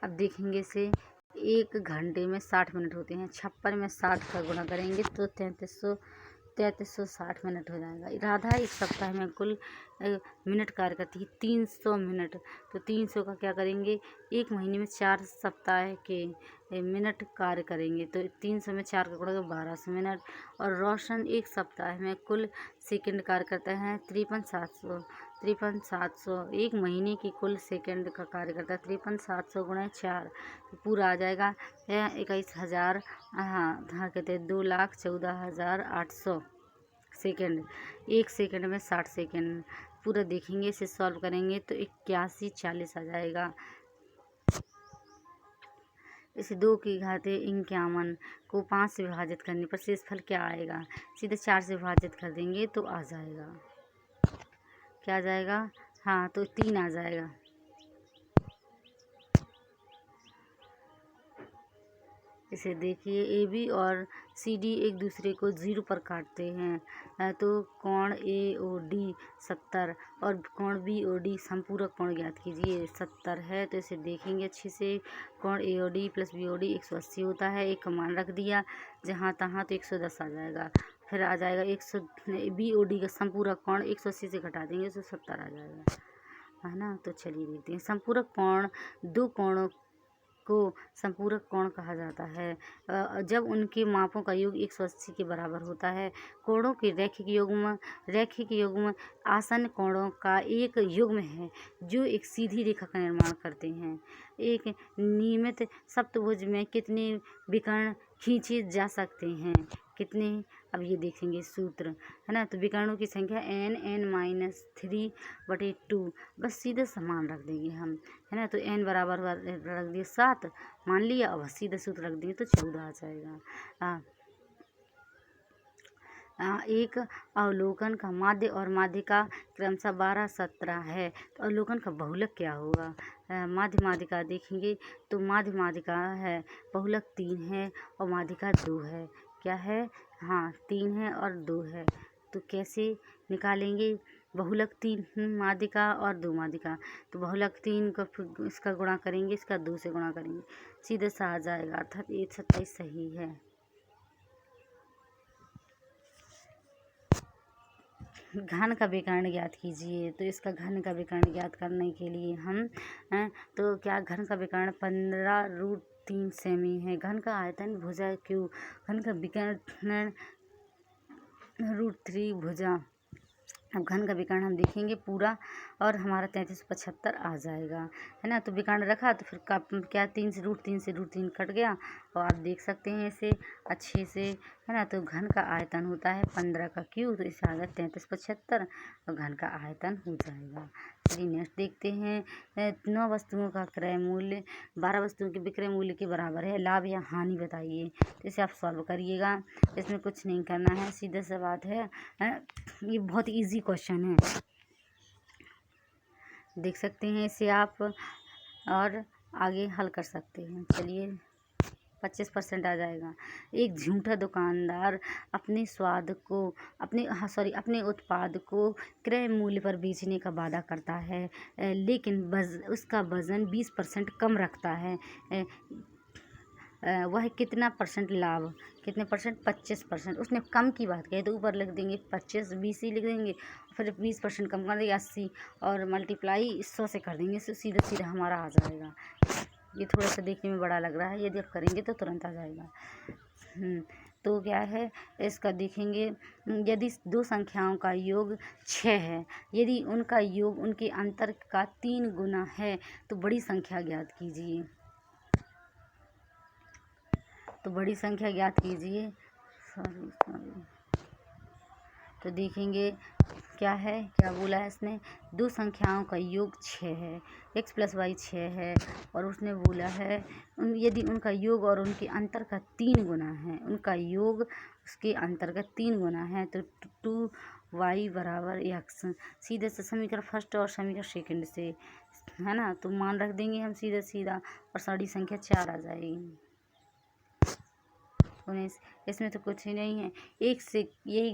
अब देखेंगे से एक घंटे में 60 मिनट होते हैं। 56 में 60 का गुणा करेंगे तो 3360 मिनट हो जाएगा। राधा एक सप्ताह में कुल मिनट कार्य करती है 300 मिनट, तो 300 का क्या करेंगे? एक महीने में 4 सप्ताह के मिनट कार्य करेंगे, तो 300 में 4 का गुणा 1200 मिनट। और रोशन एक सप्ताह में कुल सेकंड कार्य करता है 53,700। एक महीने की कुल सेकंड का कार्य करता है 53,700 गुणा 4, तो पूरा आ जाएगा 21,000। हाँ कहते हैं 2,14,800 सेकंड। एक सेकंड में 60 सेकंड। पूरा देखेंगे, इसे सॉल्व करेंगे तो 8140 आ जाएगा। इसे 2 की घात 51 को 5 से विभाजित करने पर शेषफल क्या आएगा? सीधे 4 से विभाजित कर देंगे तो आ जाएगा। क्या आ जाएगा? हाँ, तो 3 आ जाएगा। इसे देखिए, ए बी और सी डी एक दूसरे को 0 पर काटते हैं तो कोण ए ओ डी 70 और कोण बी ओ डी संपूरक कोण ज्ञात कीजिए। 70 है तो इसे देखेंगे अच्छे से। कोण A O D plus B O D 180 होता है। एक का मान रख दिया जहाँ तहाँ तो 110 आ जाएगा। फिर आ जाएगा 100 बी ओ डी का संपूरक कोण 180 से घटा देंगे तो 70 आ जाएगा, है ना। तो चलिए देखते हैं। संपूरक कोण दो कोणों को संपूरक कोण कहा जाता है जब उनके मापों का योग 180 के बराबर होता है। कोणों के रैखिक युग्म आसन्न कोणों का एक युग्म है जो एक सीधी रेखा का निर्माण करते हैं। एक नियमित सप्तभुज में कितने विकर्ण खींचे जा सकते हैं? कितने? अब ये देखेंगे सूत्र, है ना। तो विकर्णों की संख्या n(n-3/2) बस सीधे समान रख देंगे हम, है ना। तो n बराबर रख दिए 7 मान लिया और सीधे सूत्र रख दिए तो 14 आ जाएगा। एक अवलोकन का माध्य और माध्यिका क्रमशः 12-17 है तो अवलोकन का बहुलक क्या होगा? माध्य माध्यिका देखेंगे तो माध्य माध्यिका है बहुलक 3 है और माध्यिका 2 है। क्या है? हाँ 3 है और 2 है। तो कैसे निकालेंगे? बहुलक 3 माध्यिका और 2 माध्यिका, तो बहुलक 3 का इसका गुणा करेंगे, इसका 2 से गुणा करेंगे, सीधे सा आ जाएगा, अर्थात 127 सही है। घन का विकर्ण ज्ञात कीजिए। तो इसका घन का विकर्ण ज्ञात करने के लिए हम तो क्या घन का विकर्ण 15√3 सेमी है। घन का आयतन भुजा क्यू, घन का विकर्ण √3 भुजा। अब घन का विकर्ण हम देखेंगे पूरा और हमारा 3375 आ जाएगा, है ना। तो विकर्ण रखा तो फिर क्या 3 से √3 कट गया और आप देख सकते हैं इसे अच्छे से, है ना। तो घन का आयतन होता है 15 का क्यूब, तो इसे आ गया 3375 और घन का आयतन हो जाएगा। चलिए नेक्स्ट देखते हैं। 9 वस्तुओं का क्रय मूल्य 12 वस्तुओं के विक्रय मूल्य के बराबर है, लाभ या हानि बताइए। तो इसे आप सॉल्व करिएगा, इसमें कुछ नहीं करना है, सीधा सा बात है। ये बहुत इजी क्वेश्चन है, देख सकते हैं इसे आप और आगे हल कर सकते हैं। चलिए 25% आ जाएगा। एक झूठा दुकानदार अपने अपने उत्पाद को क्रय मूल्य पर बेचने का वादा करता है लेकिन उसका वजन 20% कम रखता है। वह कितना परसेंट लाभ, कितने परसेंट? 25%। उसने कम की बात कही तो ऊपर लिख देंगे 25, 20 ही लिख देंगे, फिर 20% कम कर देंगे 80 और मल्टीप्लाई 100 से कर देंगे, तो सीधा सीधा हमारा आ जाएगा। ये थोड़ा सा देखने में बड़ा लग रहा है, यदि आप करेंगे तो तुरंत आ जाएगा। तो क्या है इसका देखेंगे। यदि दो संख्याओं का योग 6 है, यदि उनका योग उनके अंतर का 3 गुना है तो बड़ी संख्या ज्ञात कीजिए। तो बड़ी संख्या ज्ञात कीजिए। तो देखेंगे क्या है, क्या बोला है इसने। दो संख्याओं का योग 6 है, x + y 6 है और उसने बोला है यदि उनका योग और उनके अंतर का 3 गुना है, उनका योग उसके अंतर का 3 गुना है तो 2y = x। सीधे से समीकरण फर्स्ट और समीकरण सेकंड से, है ना। तो मान रख देंगे हम सीधा सीधा और सारी संख्या 4 आ जाएगी। 19 इसमें तो कुछ ही नहीं है। एक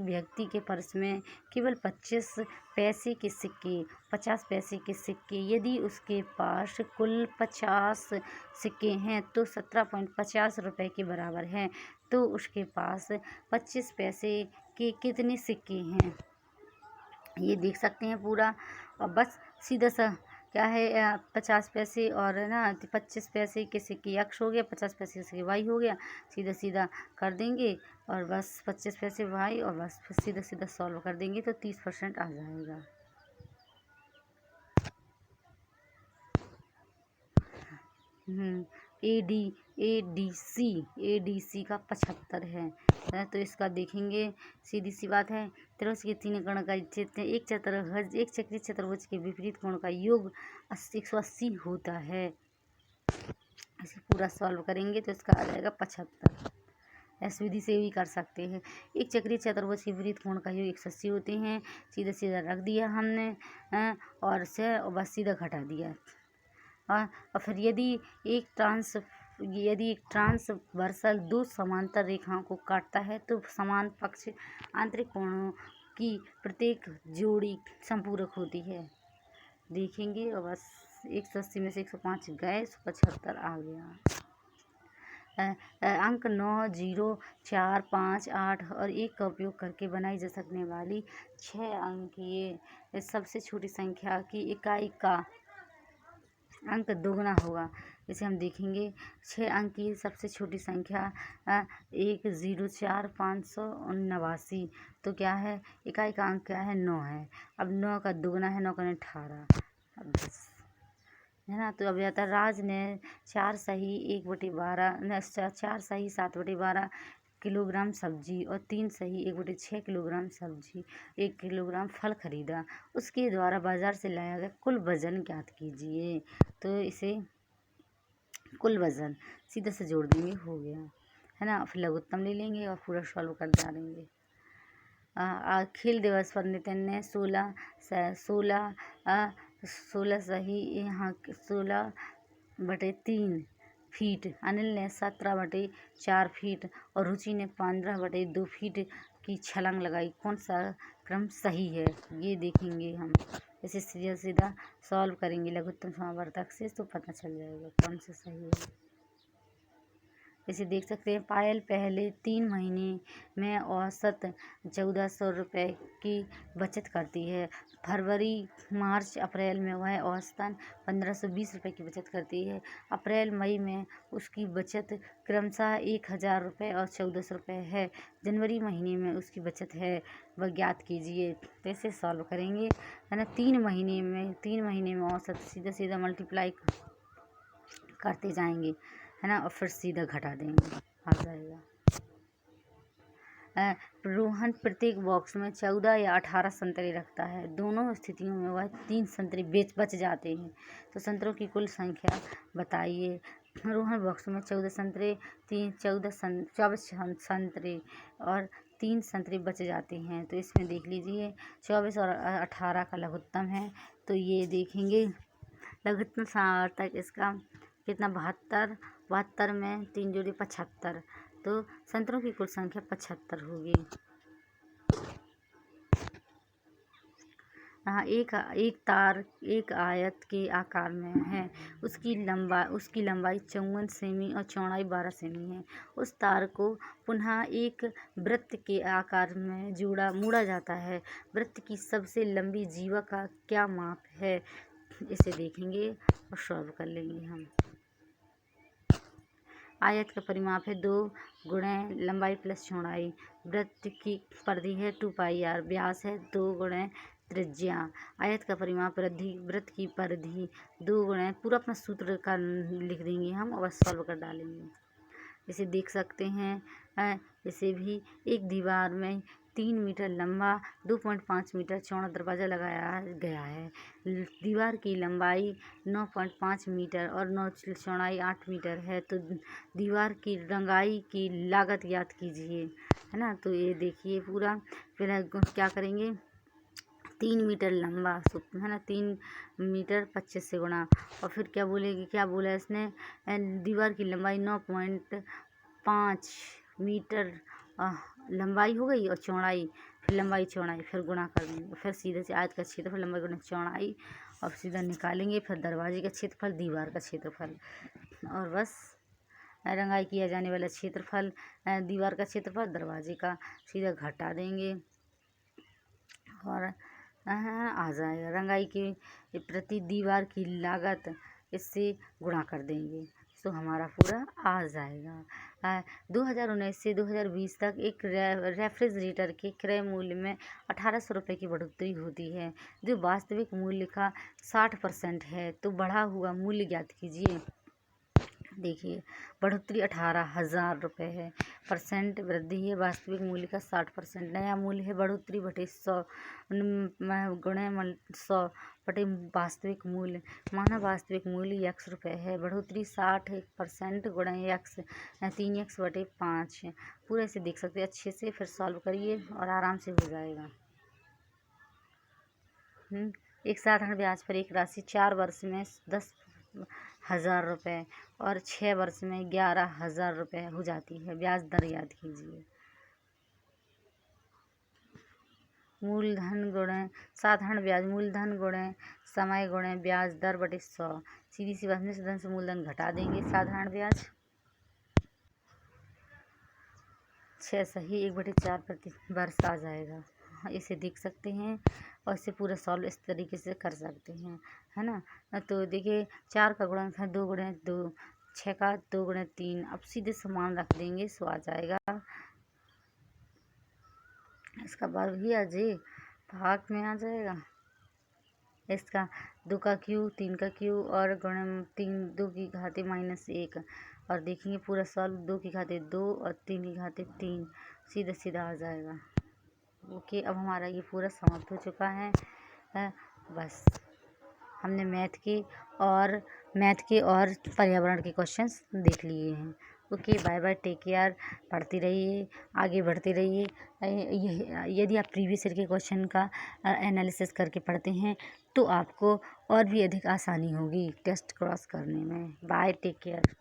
व्यक्ति के पर्स में केवल 25 पैसे के सिक्के, 50 पैसे के सिक्के, यदि उसके पास कुल 50 सिक्के हैं तो 17.50 रुपये के बराबर है, तो उसके पास 25 पैसे के कितने सिक्के हैं? ये देख सकते हैं पूरा और बस सीधा सा क्या है 50 पैसे और ना 25 पैसे के सिक्के x हो गया, 50 पैसे के सिक्के y हो गया, सीधा सीधा कर देंगे और बस 25 पैसे y और बस फिर सीधा सीधा सॉल्व कर देंगे तो 30% आ जाएगा। ADC का 75 है तो इसका देखेंगे, सीधी सी बात है। त्रिभुज के 3 कोण का एक चक्रीय चतुर्भुज के विपरीत कोण का योग 180 होता है। इसे पूरा सॉल्व करेंगे तो इसका आ जाएगा 75। इस विधि से भी कर सकते हैं। एक चक्रीय चतुर्भुज के विपरीत कोण का योग 180 होते हैं, सीधा सीधा रख दिया हमने और से बस सीधा घटा दिया। और फिर यदि एक यदि एक ट्रांसवर्सल दो समांतर रेखाओं को काटता है तो समान पक्ष आंतरिक कोणों की प्रत्येक जोड़ी संपूरक होती है। देखेंगे और बस 180 में से 105 गए, 175 आ गया। अंक 9, 0, 4, 5, 8 और 1 का उपयोग करके बनाई जा सकने वाली 6 अंकीय सबसे छोटी संख्या की इकाई का अंक दोगुना होगा। इसे हम देखेंगे। 6 अंकीय सबसे छोटी संख्या 1,04589। तो क्या है, इकाई का अंक क्या है, 9 है। अब 9 का दोगुना है, 9 का 18, अब 10 है ना। तो अब आता राज ने 4 सही 1/12 4 सही 7/12 किलोग्राम सब्जी और 3 सही 1/6 किलोग्राम सब्जी 1 किलोग्राम फल खरीदा। उसके द्वारा बाजार से लाया गया कुल वजन ज्ञात कीजिए। तो इसे कुल वजन सीधे से जोड़ देंगे, हो गया है ना। फिर लघुत्तम ले लेंगे और पूरा सॉल्व कर डालेंगे। खेल दिवस पर नितिन ने 16 सही यहाँ 16/3 फीट, अनिल ने 17/4 फीट और रुचि ने 15/2 फीट की छलांग लगाई। कौन सा क्रम सही है, ये देखेंगे हम। इसे सीधा सीधा सॉल्व करेंगे लघुत्तम समावर्तक से, तो पता चल जाएगा कौन सा सही है। इसे देख सकते हैं। पायल पहले 3 महीने में औसत 1400 रुपये की बचत करती है। फरवरी, मार्च, अप्रैल में वह औसतन 1520 रुपये की बचत करती है। अप्रैल मई में उसकी बचत क्रमशः 1000 रुपये और 1400 रुपये है। जनवरी महीने में उसकी बचत है, वह ज्ञात कीजिए। तो इसे सॉल्व करेंगे, है ना। 3 महीने में औसत सीधा सीधा मल्टीप्लाई करते जाएंगे, है ना, और फिर सीधा घटा देंगे, आ जाएगा। रोहन प्रत्येक बॉक्स में 14 या 18 संतरे रखता है। दोनों स्थितियों में वह 3 संतरे बच जाते हैं। तो संतरों की कुल संख्या बताइए। रोहन बॉक्स में 14 संतरे 24 संतरे और 3 संतरे बच जाते हैं। तो इसमें देख लीजिए 24 और 18 का लघुत्तम है। तो ये देखेंगे लघुत्तम समावर्तक इसका कितना, 72 में 3 जोड़ी 75। तो संतरों की कुल संख्या 75 होगी। एक तार एक आयत के आकार में है। उसकी लंबाई 54 सेमी और चौड़ाई 12 सेमी है। उस तार को पुनः एक वृत्त के आकार में मोड़ा जाता है। वृत्त की सबसे लंबी जीवा का क्या माप है, इसे देखेंगे और सॉल्व कर लेंगे हम। आयत का परिमाप है 2 गुणे लंबाई प्लस चौड़ाई। वृत्त की परिधि है 2πr। व्यास है 2 गुणे त्रिज्या। आयत का परिमाप वृत्त की परिधि 2 गुणे, पूरा अपना सूत्र का लिख देंगे हम और सॉल्व कर डालेंगे। इसे देख सकते हैं। इसे भी एक दीवार में 3 मीटर लंबा 2.5 मीटर चौड़ा दरवाज़ा लगाया गया है। दीवार की लंबाई 9.5 मीटर और चौड़ाई 8 मीटर है। तो दीवार की रंगाई की लागत ज्ञात कीजिए, है ना। तो ये देखिए पूरा, फिर क्या करेंगे, 3 मीटर लंबा, है ना, 3 मीटर 25 से गुणा, और फिर क्या बोला इसने, दीवार की लंबाई 9.5 मीटर लंबाई हो गई और चौड़ाई, फिर लंबाई चौड़ाई, फिर गुणा कर देंगे, फिर सीधे से आयत का क्षेत्रफल लंबाई गुणा चौड़ाई और सीधा निकालेंगे। फिर दरवाजे का क्षेत्रफल, दीवार का क्षेत्रफल, और बस रंगाई किया जाने वाला क्षेत्रफल, दीवार का क्षेत्रफल, दरवाजे का, सीधा घटा देंगे और आ जाएगा। रंगाई की प्रति दीवार की लागत इससे गुणा कर देंगे तो हमारा पूरा आ जाएगा। 2019 से 2020 तक एक रेफ्रिजरेटर के क्रय मूल्य में 1800 रुपये की बढ़ोतरी होती है, जो वास्तविक मूल्य का 60% है। तो बढ़ा हुआ मूल्य ज्ञात कीजिए। देखिए बढ़ोतरी 18,000 रुपये है, परसेंट वृद्धि है, वास्तविक मूल्य का 60%। नया मूल्य है बढ़ोतरी बटे 100 गुणे 100 बटे वास्तविक मूल्य। माना वास्तविक मूल्य x रुपये है, बढ़ोतरी 60% गुणे x 3x बटे 5। पूरे से देख सकते हैं अच्छे से, फिर सॉल्व करिए और आराम से हो जाएगा। एक साधारण ब्याज पर एक राशि 4 वर्ष में 10 रुपये और 6 वर्ष में 11,000 रुपये हो जाती है। ब्याज दर याद कीजिए। मूलधन गुणे साधारण ब्याज, मूलधन गुणे समय गुणे ब्याज दर बटे 100। सीधी सी बात, निश्चित धन से मूलधन घटा देंगे, साधारण ब्याज 6 सही 1/4 प्रति वर्ष आ जाएगा। इसे देख सकते हैं और इसे पूरा सॉल्व इस तरीके से कर सकते हैं, है ना। तो देखिए 4 का गुणन था 2 गुणे 2, 6 का 2 गुणे 3। अब सीधे समान रख देंगे सो आ जाएगा। इसका वर्ग भी आ जाए भाग में आ जाएगा। इसका 2 का क्यू 3 का क्यू और गुणे 3 2 की घाते -1 और देखेंगे पूरा सॉल्व 2 की घाते 2 और 3 की घाते 3 सीधा सीधा आ जाएगा। ओके, अब हमारा ये पूरा समाप्त हो चुका है। बस हमने मैथ के और पर्यावरण के क्वेश्चंस देख लिए हैं। Okay, bye bye, take care. पढ़ते रहिए, आगे बढ़ते रहिए। यदि आप प्रीवियस ईयर के क्वेश्चन का एनालिसिस करके पढ़ते हैं तो आपको और भी अधिक आसानी होगी टेस्ट क्रॉस करने में। Bye, take care.